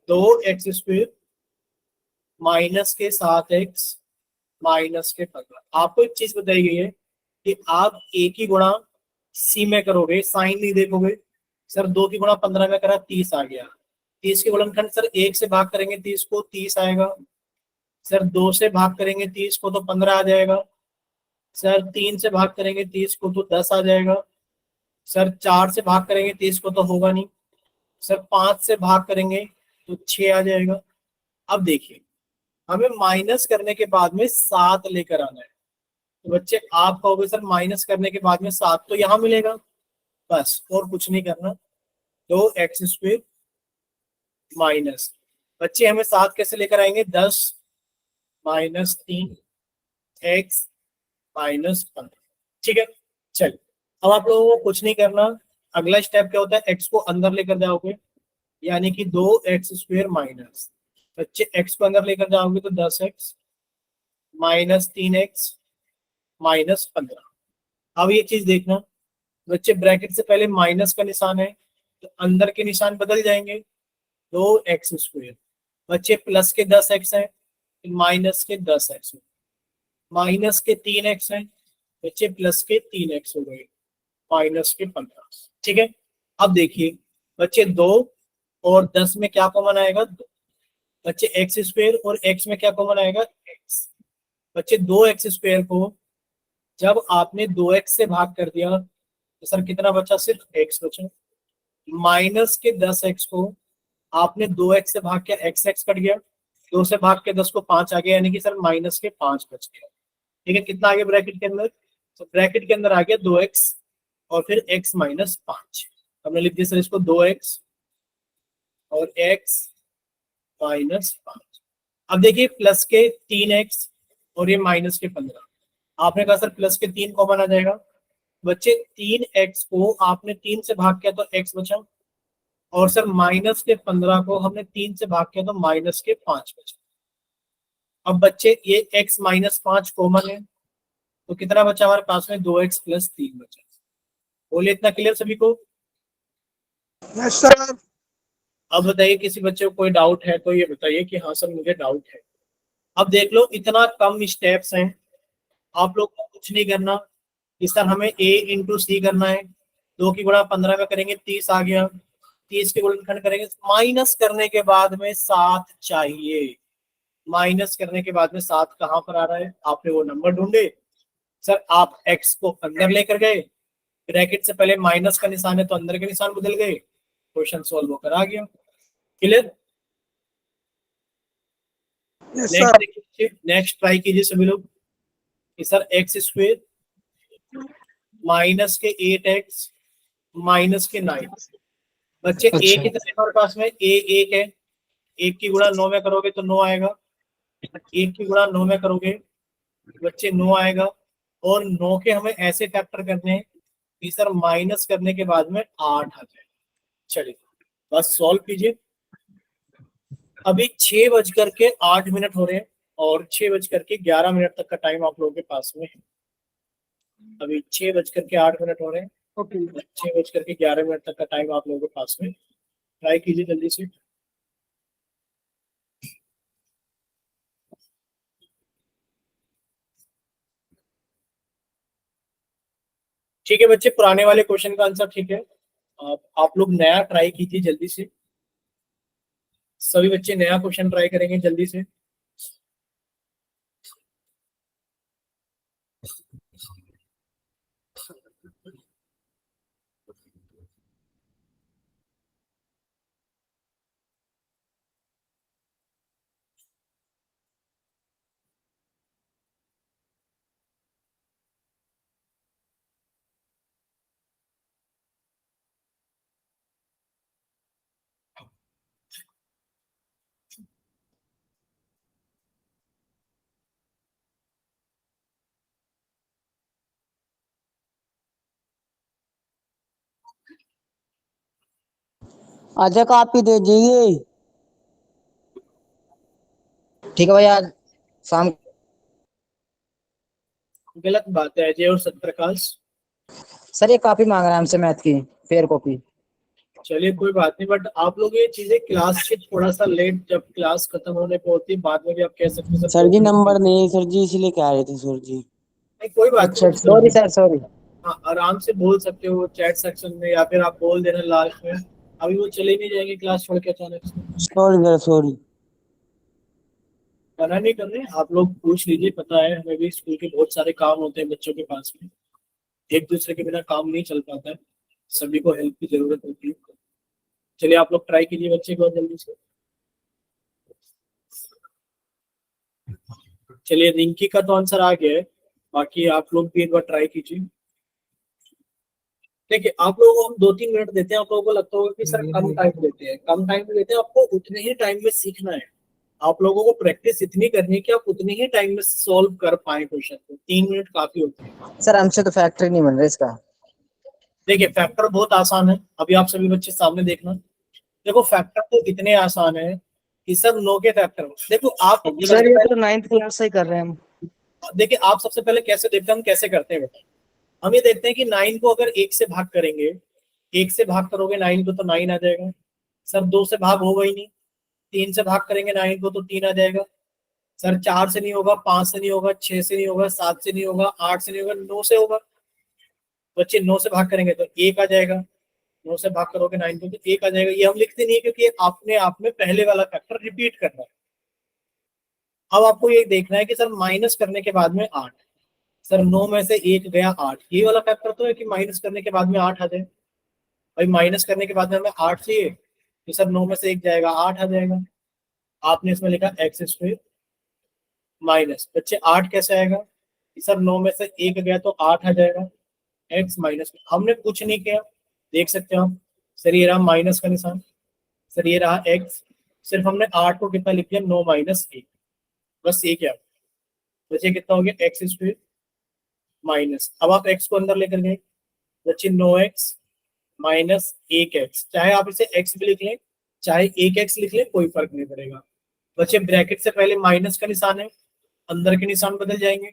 2x² माइनस के 7x माइनस के 15। आपको एक चीज बताई गई है कि आप a की गुणा c में करोगे, साइन नहीं देखोगे। सर 2 की गुणा 15 में करा 30 आ गया। 30 के गुणनखंड सर 1 से भाग करेंगे 30 को 30 आएगा। सर 2 से भाग करेंगे 30 को तो 15 आ जाएगा। सर 3 से भाग करेंगे 30 को तो 10 आ जाएगा। सर 4 से भाग करेंगे 30 को तो होगा नहीं। सर 5 से भाग करेंगे तो 6 आ जाएगा। अब देखिए, हमें माइनस करने के बाद में 7 लेकर आना है। तो बच्चे आप कहोगे सर माइनस करने के बाद में 7 तो यहाँ मिलेगा, बस और कुछ नहीं करना। 2x² माइनस, बच्चे हमें 7 कैसे लेकर आएंगे, 10 माइनस 3 x माइनस 15। ठीक है, चलिए अब आप लोगों को कुछ नहीं करना। अगला स्टेप क्या होता है, x को अंदर लेकर जाओगे, यानी कि 2x² माइनस, बच्चे x को अंदर लेकर जाओगे तो 10x माइनस 3x माइनस 15। अब ये चीज देखना बच्चे, ब्रैकेट से पहले माइनस का निशान है तो अंदर के निशान बदल जाएंगे। 2x², बच्चे प्लस के 10x है तो माइनस के 10x, माइनस के 3x है बच्चे प्लस के 3x हो गए, माइनस के 15। ठीक है, अब देखिए बच्चे 2 और 10 में क्या कॉमन आएगा, 2। बच्चे x² और x में क्या कॉमन आएगा, x। बच्चे 2x² को जब आपने 2x से भाग कर दिया तो सर कितना बचा, सिर्फ x बचा। माइनस के 10x को आपने 2x से भाग किया, x कट गया, 2 से भाग के 10 को 5 आ गया, यानी कि सर माइनस के 5 बच गया। ठीक है, कितना आ गया ब्रैकेट के अंदर, तो ब्रैकेट के अंदर आ गया 2x और फिर x माइनस 5। हमने लिख दिया सर इसको 2x और x माइनस 5। अब देखिए प्लस के 3x और ये माइनस के 15। आपने कहा सर प्लस के 3 कॉमन आ जाएगा, बच्चे 3x को आपने 3 से भाग किया तो x बचा, और सर माइनस के 15 को हमने 3 से भाग किया तो माइनस के 5 बचा। अब बच्चे ये x माइनस 5 कॉमन है तो कितना बचा हमारे पास में, 2x प्लस 3 बचा। बोलिए इतना क्लियर सभी को। Yes sir. अब बताइए किसी बच्चे को कोई डाउट है तो ये बताइए कि हाँ सर मुझे डाउट है। अब देख लो इतना कम स्टेप्स हैं, आप लोग को कुछ नहीं करना कि सर हमें a इंटू सी करना है। 2 की गुणा 15 में करेंगे 30 आ गया, 30 के गुणनखंड करेंगे, माइनस करने के बाद में 7 चाहिए। माइनस करने के बाद में 7 कहाँ पर आ रहा है, आपने वो नंबर ढूंढे। सर आप x को अंदर लेकर गए, ब्रैकेट से पहले माइनस का निशान है तो अंदर के निशान बदल गए, क्वेश्चन सॉल्व होकर आ गया। क्लियर। Yes next sir. देखिए, नेक्स्ट ट्राई कीजिए सभी लोग कि सर x² माइनस के 8x माइनस के 9। बच्चे a अच्छा। कितने हमारे पास में, a 1 है, 1 की गुणा 9 में करोगे तो 9 आएगा, 1 की गुणा 9 में करोगे बच्चे 9 आएगा, और 9 के हमें ऐसे फैक्टर करने हैं कि सर माइनस करने के बाद में 8 आ जाए। चलिए बस सॉल्व कीजिए। अभी 6:08 हो रहे हैं और 6:11 तक का टाइम आप लोगों के पास में है। अभी 6:08 हो रहे हैं, ओके। 6:11 तक का टाइम आप लोगों के पास में। ट्राई कीजिए जल्दी से। ठीक है बच्चे, पुराने वाले क्वेश्चन का आंसर ठीक है। आप लोग नया ट्राई कीजिए जल्दी से। सभी बच्चे नया क्वेश्चन ट्राई करेंगे जल्दी से। अच्छा कॉपी दे दीजिए। ठीक है भैया, शाम। गलत बात है अजय और सत्यप्रकाश। सर ये कॉपी मांग रहा है हमसे मैथ की, फेयर कॉपी। चलिए कोई बात नहीं, बट आप लोग ये चीजें क्लास के थोड़ा सा लेट, जब क्लास खत्म होने को होती है बाद में भी आप कह सकते हैं सर सर 2 जी मिनट नंबर में। नहीं है सर जी, इसलिए कह रहे थे सर जी। नहीं कोई बात अच्छा नहीं सॉरी सर। Sir, sorry. हाँ आराम से बोल सकते हो चैट सेक्शन में, या फिर आप बोल देना लास्ट में। अभी वो चले नहीं जाएंगे क्लास छोड़ के अचानक से। Sorry sir, sorry. मना नहीं कर रहे, आप लोग पूछ लीजिए, पता है हमें भी स्कूल के बहुत सारे काम होते हैं बच्चों के पास में। एक दूसरे के बिना काम नहीं चल पाता है, सभी को हेल्प की जरूरत होती है। चलिए आप लोग ट्राई कीजिए बच्चे को जल्दी से। चलिए रिंकी का तो आंसर आ गया है, बाकी आप लोग भी एक बार ट्राई कीजिए। देखिए आप लोगों को हम 2-3 मिनट देते हैं, आप लोगों को लगता होगा कि सर कम टाइम देते हैं, कम टाइम देते हैं, आपको उतने ही टाइम में सीखना है। आप लोगों को प्रैक्टिस इतनी करनी है कि आप उतने ही टाइम में सॉल्व कर पाए क्वेश्चन को। 3 मिनट काफी होते हैं। सर हमसे तो फैक्ट्री नहीं बन रहा इसका। देखिए फैक्टर बहुत आसान है, अभी आप सभी बच्चे सामने देखना। देखो फैक्टर तो इतने आसान है कि सब नो के फैक्टर। देखो आप सर सबसे ये पहले, तो 9th क्लास से ही कर रहे हैं हम। देखिए आप सबसे पहले कैसे देखते हैं, हम कैसे करते हैं बेटा। हम ये देखते हैं कि 9 को अगर 1 से भाग करेंगे, 1 से भाग करोगे 9 को तो 9 आ जाएगा। सर 2 से भाग होगा ही नहीं। 3 से भाग करेंगे 9 को तो 3 आ जाएगा। सर 4 से नहीं होगा, 5 से नहीं होगा, 6 से नहीं होगा, 7 से नहीं होगा, 8 से नहीं होगा, 9 से होगा। बच्चे 9 से भाग करेंगे तो 1 आ जाएगा। 9 से भाग करोगे 9 को तो 1 आ जाएगा। ये हम लिखते नहीं है क्योंकि ये अपने आप में पहले वाला फैक्टर रिपीट करना है। अब आपको ये देखना है कि सर माइनस करने के बाद में 8। सर 9 में से 1 गया 8, ये वाला फैक्टर तो है कि माइनस करने के बाद में 8 आ जाए। भाई माइनस करने के बाद में हमें 8 चाहिए, तो सर 9 में से 1 जाएगा 8 आ जाएगा। आपने इसमें लिखा एक्स स्क्वायर माइनस, बच्चे 8 कैसे आएगा कि सर 9 में से 1 गया तो 8 आ जाएगा। एक्स माइनस, हमने कुछ नहीं किया, देख सकते हो आप। सर ये रहा माइनस का निशान, सर ये रहा एक्स। सिर्फ हमने 8 को कितना लिख दिया, 9 माइनस 1, बस ये क्या। बच्चे कितना हो गया एक्स स्क्वायर माइनस, अब आप एक्स को अंदर लेकर गए, बच्चे 9x माइनस 1x। चाहे आप इसे x भी लिख लें चाहे 1x लिख लें, कोई फर्क नहीं पड़ेगा। बच्चे ब्रैकेट से पहले माइनस का निशान है, अंदर के निशान बदल जाएंगे,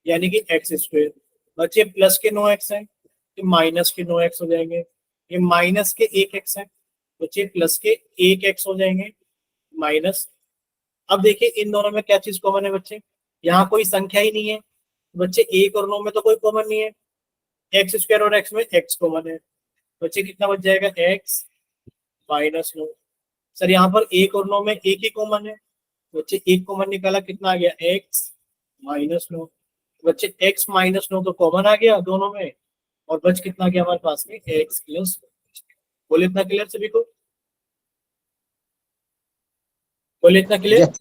यानी कि एक्स स्क्वायर। बच्चे प्लस के 9x है तो माइनस के 9x हो जाएंगे। ये माइनस के 1x है, बच्चे प्लस के 1x हो जाएंगे माइनस। अब देखिए इन दोनों में क्या चीज कॉमन है बच्चे, यहाँ कोई संख्या ही नहीं है। बच्चे 1 और 9 में तो कोई कॉमन नहीं है, एक्स स्क्वायर और एक्स में एक्स कॉमन है। बच्चे कितना बच जाएगा एक्स माइनस 9। सर यहाँ पर 1 और 9 में एक ही कॉमन है, बच्चे 1 कॉमन निकाला, कितना आ गया एक्स माइनस 9। बच्चे एक्स माइनस 9 तो कॉमन आ गया दोनों में, और बच कितना गया हमारे पास में एक्स प्लस। बोले इतना क्लियर सभी को, बोले इतना क्लियर।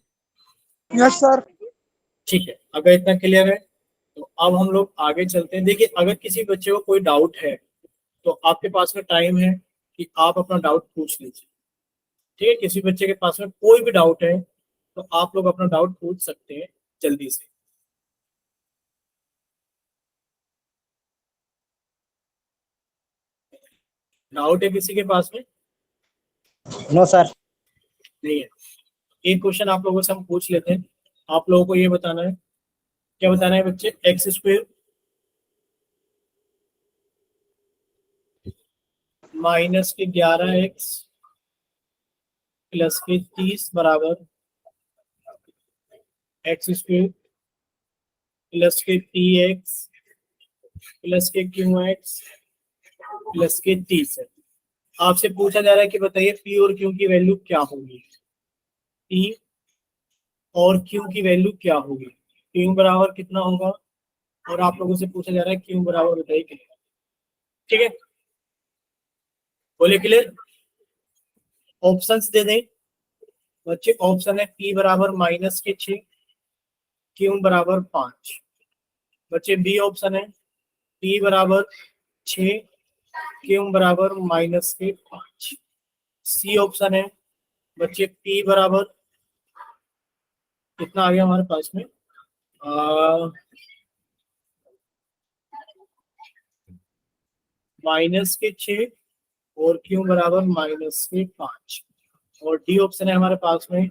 Yes sir. ठीक है, अगर इतना क्लियर है तो अब हम लोग आगे चलते हैं। देखिए अगर किसी बच्चे को कोई डाउट है तो आपके पास में टाइम है कि आप अपना डाउट पूछ लीजिए। ठीक है, किसी बच्चे के पास में कोई भी डाउट है तो आप लोग अपना डाउट पूछ सकते हैं जल्दी से। डाउट है किसी के पास में? No sir. नहीं है। एक क्वेश्चन आप लोगों से हम पूछ लेते हैं, आप लोगों को ये बताना है, क्या बताना है बच्चे, एक्स स्क्वायर माइनस के 11x प्लस के 30 बराबर एक्स स्क्वायर प्लस के px प्लस के qx प्लस के 30 है। आपसे पूछा जा रहा है कि बताइए p और q की वैल्यू क्या होगी। p और q की वैल्यू क्या होगी, q बराबर कितना होगा, और आप लोगों से पूछा जा रहा है q बराबर बताइए कितना। ठीक है, बोले क्लियर। ऑप्शंस दे दें बच्चे, ऑप्शन है p बराबर माइनस के 6, q बराबर 5। बच्चे बी ऑप्शन है p बराबर 6, q बराबर माइनस के 5। सी ऑप्शन है बच्चे p बराबर कितना आ गया हमारे पास में, माइनस के 6 और q बराबर माइनस के 5। और डी ऑप्शन है हमारे पास में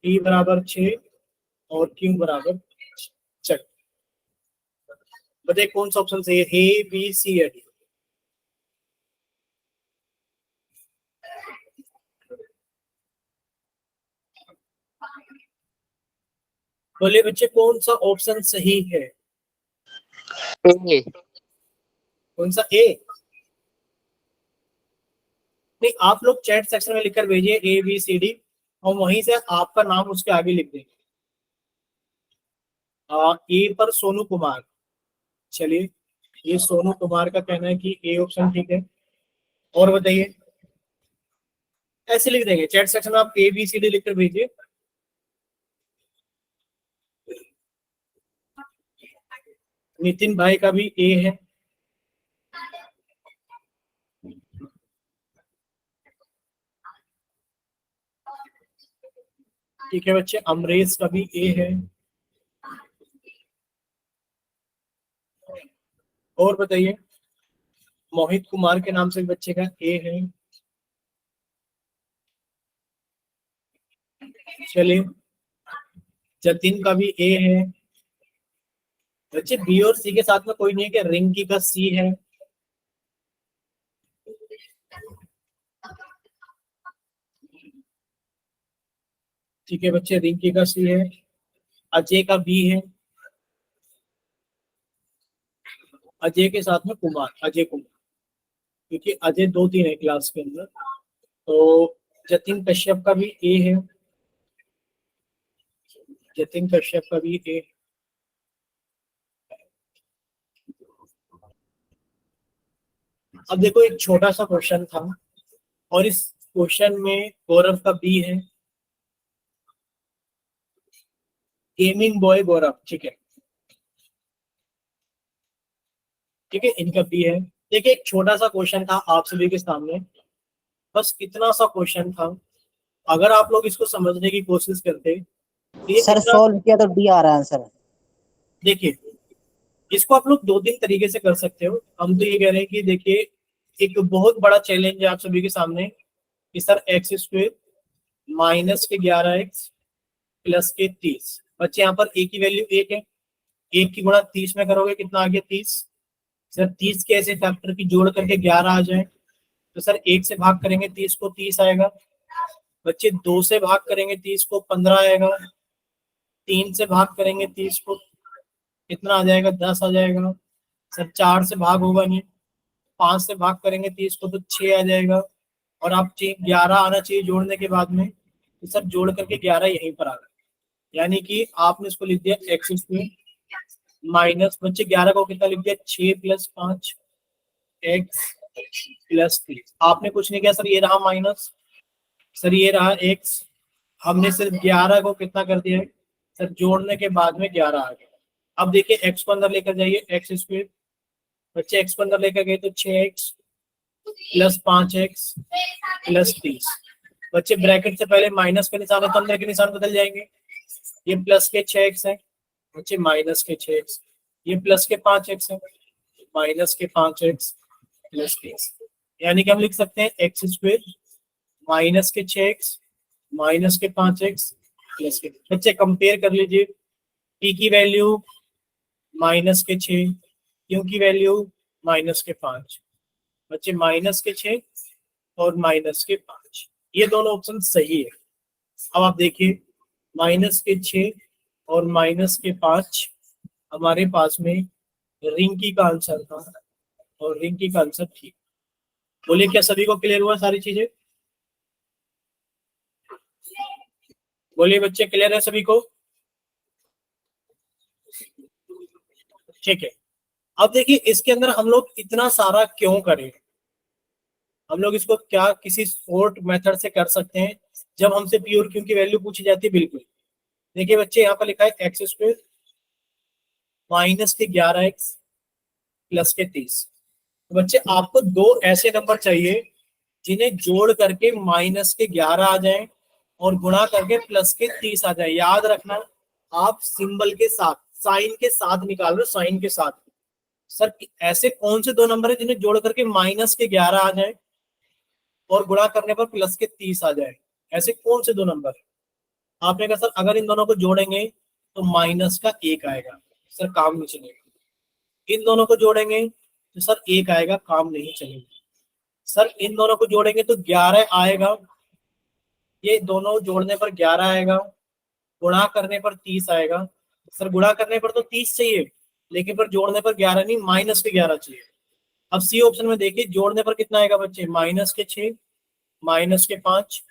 p बराबर 6 और q बराबर 5। चल बताइए कौन सा ऑप्शन सही है, ए बी सी या डी? बोलिए बच्चे कौन सा ऑप्शन सही है? ए। कौन सा ए? नहीं, आप लोग चैट सेक्शन में लिखकर भेजिए ए बी सी डी, और वहीं से आपका नाम उसके आगे लिख देंगे। ए पर सोनू कुमार। चलिए, ये सोनू कुमार का कहना है कि ए ऑप्शन ठीक है। और बताइए, ऐसे लिख देंगे चैट सेक्शन में, आप ए बी सी डी लिखकर भेजिए। नितिन भाई का भी ए है। ठीक है बच्चे, अमरेश का भी ए है। और बताइए, मोहित कुमार के नाम से बच्चे का ए है। चलिए, जतिन का भी ए है। बच्चे बी और सी के साथ में कोई नहीं है क्या? रिंकी का सी है। ठीक है बच्चे, रिंकी का सी है। अजय का बी है। अजय के साथ में कुमार, अजय कुमार, क्योंकि अजय 2-3 है क्लास के अंदर। तो जतिन कश्यप का भी ए है। जतिन कश्यप का भी ए। अब देखो, एक छोटा सा क्वेश्चन था, और इस क्वेश्चन में गौरव का बी है। गेमिंग बॉय गौरव, ठीक है। ठीक है, इनका बी है। देखिए, एक छोटा सा क्वेश्चन था आप सभी के सामने, बस इतना सा क्वेश्चन था। अगर आप लोग इसको समझने की कोशिश करते, तो ये सर इतना, सॉल्व किया तो डी आ रहा है आंसर। देखिए इसको आप लोग 2-3 तरीके से कर सकते हो। हम तो ये कह रहे हैं कि देखिए, एक बहुत बड़ा चैलेंज है आप सभी के सामने कि सर एक्स स्क्वेयर माइनस के 11x प्लस के 30। बच्चे यहाँ पर ए की वैल्यू 1 है, 1 की गुणा 30 में करोगे कितना आ गया? 30। सर 30 के ऐसे फैक्टर की जोड़ करके 11 आ जाए, तो सर 1 से भाग करेंगे 30 को 30 आएगा। बच्चे 2 से भाग करेंगे 30 को 15 आएगा। 3 से भाग करेंगे 30 को कितना आ जाएगा? 10 आ जाएगा। सर 4 से भाग होगा नहीं। 5 से भाग करेंगे 30 को तो 6 आ जाएगा। और आप 11 आना चाहिए जोड़ने के बाद में, तो सर जोड़ करके 11 यहीं पर आ गया। यानी कि आपने इसको लिख दिया एक्स स्क्वायर माइनस, बच्चे 11 को कितना लिख दिया? 6 + 5 एक्स प्लस 30। आपने कुछ नहीं किया सर, ये रहा माइनस, सर ये रहा एक्स। हमने सिर्फ 11 को कितना कर दिया है सर? जोड़ने के बाद में 11 आ गया। अब देखिए एक्स को अंदर लेकर जाइए, एक्स स्क्वायर। बच्चे एक्स को अंदर लेकर गए तो 6x प्लस 5x प्लस 30। बच्चे ब्रैकेट से पहले माइनस का निशान है तो अंदर के निशान बदल जाएंगे। ये प्लस के 6x है, बच्चे माइनस के 6x। ये प्लस के 5x है, माइनस के 5x प्लस 30। यानी कि हम लिख सकते हैं एक्स स्क्वायर माइनस के 6x माइनस के 5x प्लस के। बच्चे कंपेयर कर लीजिए, p की वैल्यू माइनस के 6, क्यू की वैल्यू माइनस के 5। बच्चे माइनस के 6 और माइनस के 5, ये दोनों ऑप्शन सही है। अब आप देखिए, माइनस के 6 और माइनस के 5 हमारे पास में रिंकी का आंसर था, और रिंकी का आंसर ठीक। बोलिए क्या सभी को क्लियर हुआ सारी चीजें? बोलिए बच्चे, क्लियर है सभी को? ठीक है। अब देखिए, इसके अंदर हम लोग इतना सारा क्यों करें? हम लोग इसको क्या किसी शॉर्ट मेथड से कर सकते हैं जब हमसे पी और क्यू की वैल्यू पूछी जाती है? बिल्कुल। देखिए बच्चे, यहाँ पर लिखा है एक्स स्क्वायर माइनस के 11x प्लस के 30। तो बच्चे आपको दो ऐसे नंबर चाहिए जिन्हें जोड़ करके माइनस के 11 आ जाए और गुणा करके प्लस के 30 आ जाए। याद रखना, आप सिंबल के साथ, साइन के साथ निकाल रहे हो, साइन के साथ। सर ऐसे कौन से दो नंबर है जिन्हें जोड़ करके माइनस के 11 आ जाए और गुणा करने पर प्लस के 30 आ जाए? ऐसे कौन से दो नंबर है? आपने कहा सर अगर इन दोनों को जोड़ेंगे तो माइनस का 1 आएगा। सर काम नहीं चलेगा। इन दोनों को जोड़ेंगे तो सर 1 आएगा, काम नहीं चलेगा। सर इन दोनों को जोड़ेंगे तो 11 आएगा, ये दोनों जोड़ने पर 11 आएगा, गुणा करने पर 30 आएगा। सर गुणा करने पर तो 30 चाहिए, लेकिन पर जोड़ने पर 11 नहीं, माइनस के 11 चाहिए। अब सी ऑप्शन में देखिए, जोड़ने पर कितना आएगा बच्चे, माइनस के 6, माइनस के 5,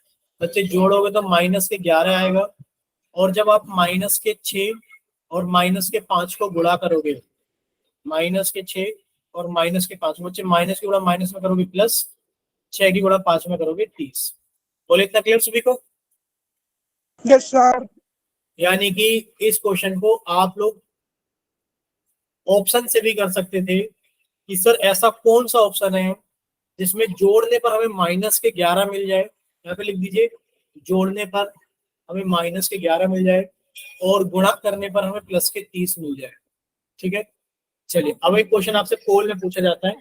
बच्चे जोड़ोगे तो माइनस के 11 आएगा। और जब आप माइनस के 6 और माइनस के 5 को गुणा करोगे, माइनस के 6 और माइनस के 5, बच्चे माइनस की गुणा माइनस में करोगे प्लस, 6 की गुणा 5 में करोगे 30। बोले इतना क्लियर सभी को? Yes, sir. यानी कि इस क्वेश्चन को आप लोग ऑप्शन से भी कर सकते थे कि सर ऐसा कौन सा ऑप्शन है जिसमें जोड़ने पर हमें माइनस के 11 मिल जाए। यहाँ पे लिख दीजिए, जोड़ने पर हमें माइनस के 11 मिल जाए और गुणा करने पर हमें प्लस के 30 मिल जाए। ठीक है, चलिए अब एक क्वेश्चन आपसे पोल में पूछा जाता है।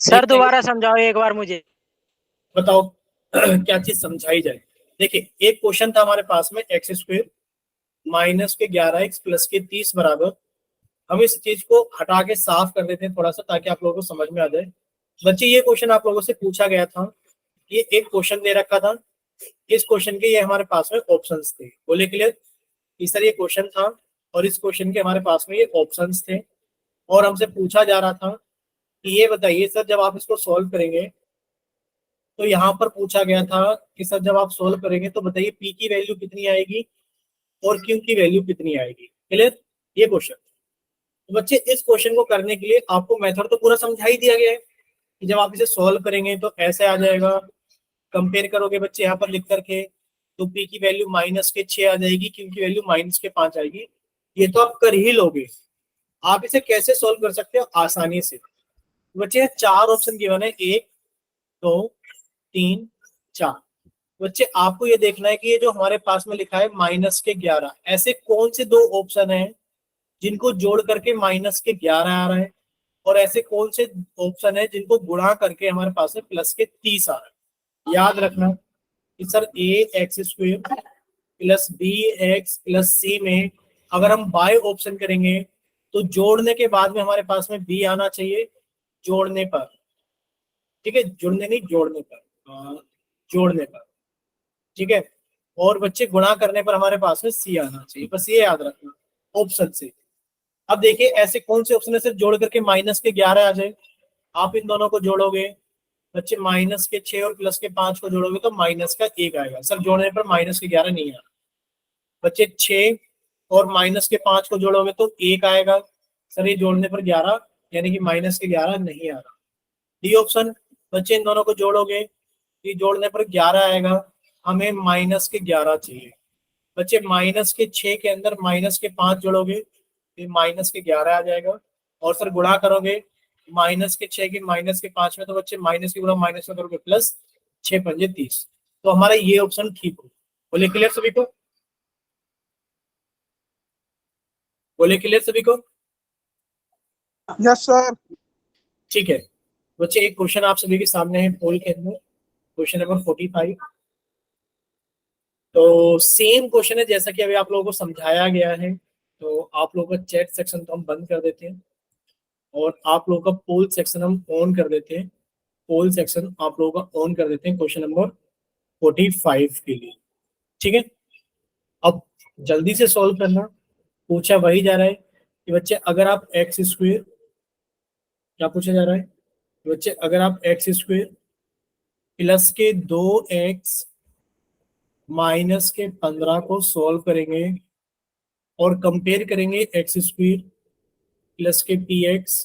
सर दोबारा समझाओ एक बार मुझे। बताओ क्या चीज समझाई जाए। देखिए एक क्वेश्चन था हमारे पास में, एक्स स्क्वायर माइनस के 11x प्लस के 30 बराबर। हम इस चीज को हटा के साफ कर देते हैं थोड़ा सा, ताकि आप लोगों को समझ में आ जाए। बच्चे ये क्वेश्चन आप लोगों से पूछा गया था, ये एक क्वेश्चन दे रखा था, इस क्वेश्चन के ये हमारे पास में ऑप्शंस थे। बोले क्लियर? इस तरह ये क्वेश्चन था और इस क्वेश्चन के हमारे पास में ये ऑप्शंस थे, और हमसे पूछा जा रहा था कि ये बताइए सर जब आप इसको सॉल्व करेंगे, तो यहाँ पर पूछा गया था कि सर जब आप सोल्व करेंगे तो बताइए पी की वैल्यू कितनी आएगी और क्यू की वैल्यू कितनी आएगी। क्लियर? ये क्वेश्चन। तो बच्चे इस क्वेश्चन को करने के लिए आपको मेथड तो पूरा समझा ही दिया गया है कि जब आप इसे सॉल्व करेंगे तो ऐसे आ जाएगा। कंपेयर करोगे बच्चे यहाँ पर लिख करके, तो पी की वैल्यू माइनस के 6 आ जाएगी, क्यू की वैल्यू माइनस के 5 आएगी। ये तो आप कर ही लोगे। आप इसे कैसे सॉल्व कर सकते हो? आसानी से। बच्चे 4 ऑप्शन गिवन है, 1 2 3 4। बच्चे आपको ये देखना है कि ये जो हमारे पास में लिखा है माइनस के 11, ऐसे कौन से 2 ऑप्शन हैं जिनको जोड़ करके माइनस के 11 आ रहा है, और ऐसे कौन से ऑप्शन है जिनको गुणा करके हमारे पास में प्लस के 30 आ रहा है। याद रखना कि sir a x square plus b x plus c में अगर हम बाय ऑप्शन करेंगे तो जोड़ने के बाद में हमारे पास में बी आना चाहिए, जोड़ने पर। ठीक है, जुड़ने नहीं, जोड़ने पर, जोड़ने पर। ठीक है, और बच्चे गुणा करने पर हमारे पास में सी आना चाहिए, बस ये याद रखना ऑप्शन से। अब देखिए ऐसे कौन से ऑप्शन है सिर्फ जोड़ करके माइनस के 11 आ जाए। आप इन दोनों को जोड़ोगे बच्चे, माइनस के 6 और प्लस के 5 को जोड़ोगे तो माइनस का 1 आएगा। सर जोड़ने पर माइनस के 11 नहीं आ रहा। बच्चे 6 और माइनस के 5 को जोड़ोगे तो 1 आएगा। सर ये जोड़ने पर 11, यानी कि माइनस के 11 नहीं आ रहा। D option. बच्चे इन दोनों को जोड़ोगे, ये जोड़ने पर 11 आएगा, हमें माइनस के 11 चाहिए। बच्चे माइनस के 6 के अंदर माइनस के 5 जोड़ोगे, ये माइनस के 11 आ जाएगा। और सर गुणा करोगे माइनस के 6 के माइनस के 5 में, तो बच्चे माइनस की गुणा माइनस में करोगे प्लस, 6 पंजे 30। तो हमारा ये ऑप्शन ठीक हो। बोले क्लियर सभी को? बोले क्लियर सभी को? Yes, sir. ठीक है बच्चे, एक क्वेश्चन आप सभी के सामने है पोल के अंदर, क्वेश्चन नंबर 45। तो सेम क्वेश्चन है जैसा कि अभी आप लोगों को समझाया गया है। तो आप लोगों का चैट सेक्शन तो हम बंद कर देते हैं और आप लोगों का पोल सेक्शन हम ऑन कर देते हैं। पोल सेक्शन आप लोगों का ऑन कर देते हैं क्वेश्चन नंबर 45 के लिए। ठीक है, अब जल्दी से सॉल्व करना। पूछा वही जा रहा है कि बच्चे अगर आप एक्स स्क्वायर, क्या पूछा जा रहा है बच्चे, अगर आप एक्स स्क्वायर प्लस के 2x माइनस के 15 को सॉल्व करेंगे और कंपेयर करेंगे एक्स स्क्वायर प्लस के पी एक्स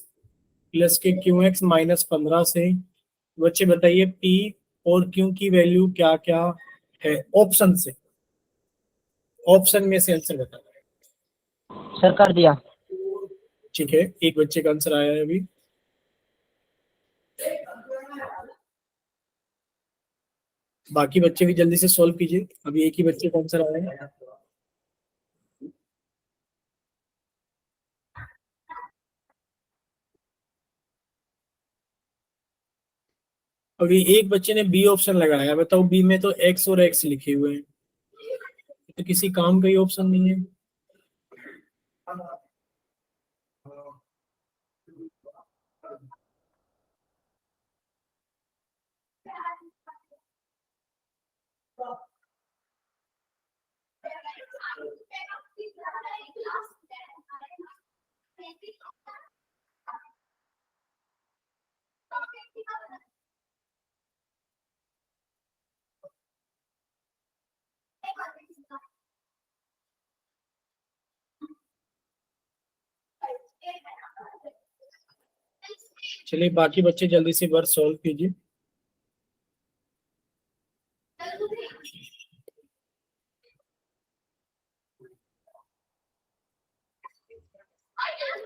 प्लस के क्यू एक्स माइनस 15 से, बच्चे बताइए पी और क्यू की वैल्यू क्या क्या है ऑप्शन से। ऑप्शन में से आंसर बताना। सर कर दिया। ठीक है, एक बच्चे का आंसर आया है अभी। बाकी बच्चे भी जल्दी से सॉल्व कीजिए, अभी एक ही बच्चे का आंसर आया है। अभी एक बच्चे ने बी ऑप्शन लगाया, बताओ बी में तो एक्स और एक्स लिखे हुए हैं, तो किसी काम का ही ऑप्शन नहीं है। चलिए बाकी बच्चे जल्दी से वर्ड सॉल्व कीजिए।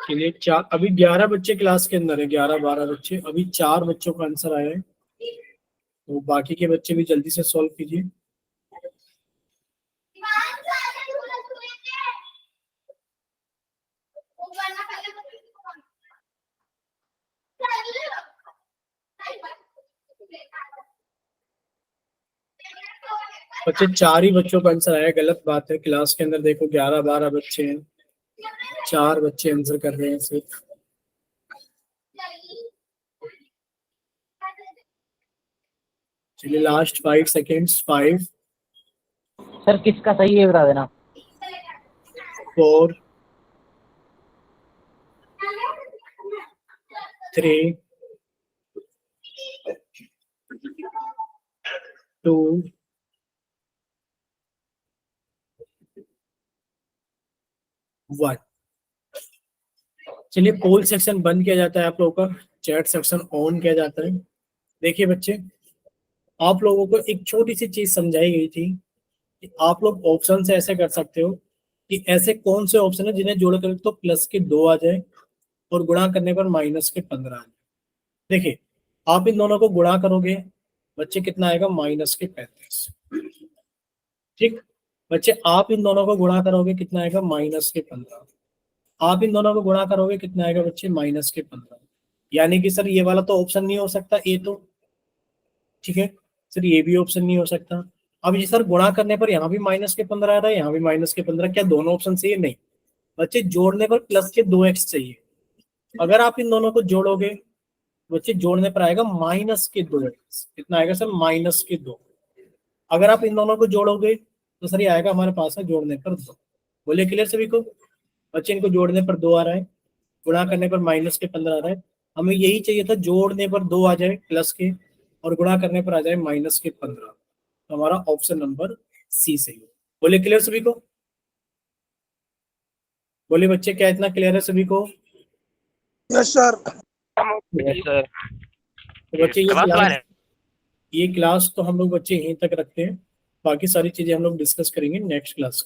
चलिए चार, अभी 11 बच्चे क्लास के अंदर है, 11-12 बच्चे, अभी 4 बच्चों का आंसर आया है, तो बाकी के बच्चे भी जल्दी से सॉल्व कीजिए। बच्चे 4 ही बच्चों का आंसर आया, गलत बात है। क्लास के अंदर देखो 11-12 बच्चे हैं, 4 बच्चे आंसर कर रहे हैं सिर्फ। चलिए लास्ट 5 सेकेंड्स, 5, सर किसका सही है बता देना। 4, 3, 2, 1। चलिए पोल सेक्शन बंद किया जाता है आप लोगों का, चैट सेक्शन ऑन किया जाता है। देखिए बच्चे, आप लोगों को एक छोटी सी चीज समझाई गई थी कि आप लोग ऑप्शन से ऐसे कर सकते हो कि ऐसे कौन से ऑप्शन है जिन्हें जोड़ कर तो प्लस के 2 आ जाए और गुणा करने पर माइनस के 15 आ जाए। देखिए आप इन दोनों को गुणा करोगे बच्चे, कितना आएगा, माइनस के 35। ठीक बच्चे, आप इन दोनों को गुणा करोगे कितना आएगा, माइनस के 15। आप इन दोनों को गुणा करोगे कितना आएगा बच्चे, माइनस के 15। यानी कि सर ये वाला तो ऑप्शन नहीं हो सकता, ए तो ठीक है सर, ये भी ऑप्शन नहीं हो सकता। अब ये सर गुणा करने पर यहाँ भी माइनस के 15 आ रहा है, यहाँ भी माइनस के 15, क्या दोनों ऑप्शन सही है? नहीं बच्चे, जोड़ने पर प्लस के 2x चाहिए। अगर आप इन दोनों को जोड़ोगे बच्चे, जोड़ने पर आएगा माइनस के 2x। कितना आएगा सर, माइनस के 2। अगर आप इन दोनों को जोड़ोगे तो सर ये आएगा हमारे पास है जोड़ने पर 2। बोले क्लियर सभी को? बच्चे इनको जोड़ने पर 2 आ रहा है, गुणा करने पर माइनस के 15 आ रहा है। हमें यही चाहिए था, जोड़ने पर 2 आ जाए प्लस के और गुणा करने पर आ जाए माइनस के 15। तो हमारा ऑप्शन नंबर सी सही है। बोले क्लियर सभी को? बोले बच्चे, क्या इतना क्लियर है सभी को? Yes sir. Yes sir. तो बच्चे ये क्लास तो हम लोग बच्चे यहीं तक रखते हैं, बाकी सारी चीजें हम लोग डिस्कस करेंगे नेक्स्ट क्लास।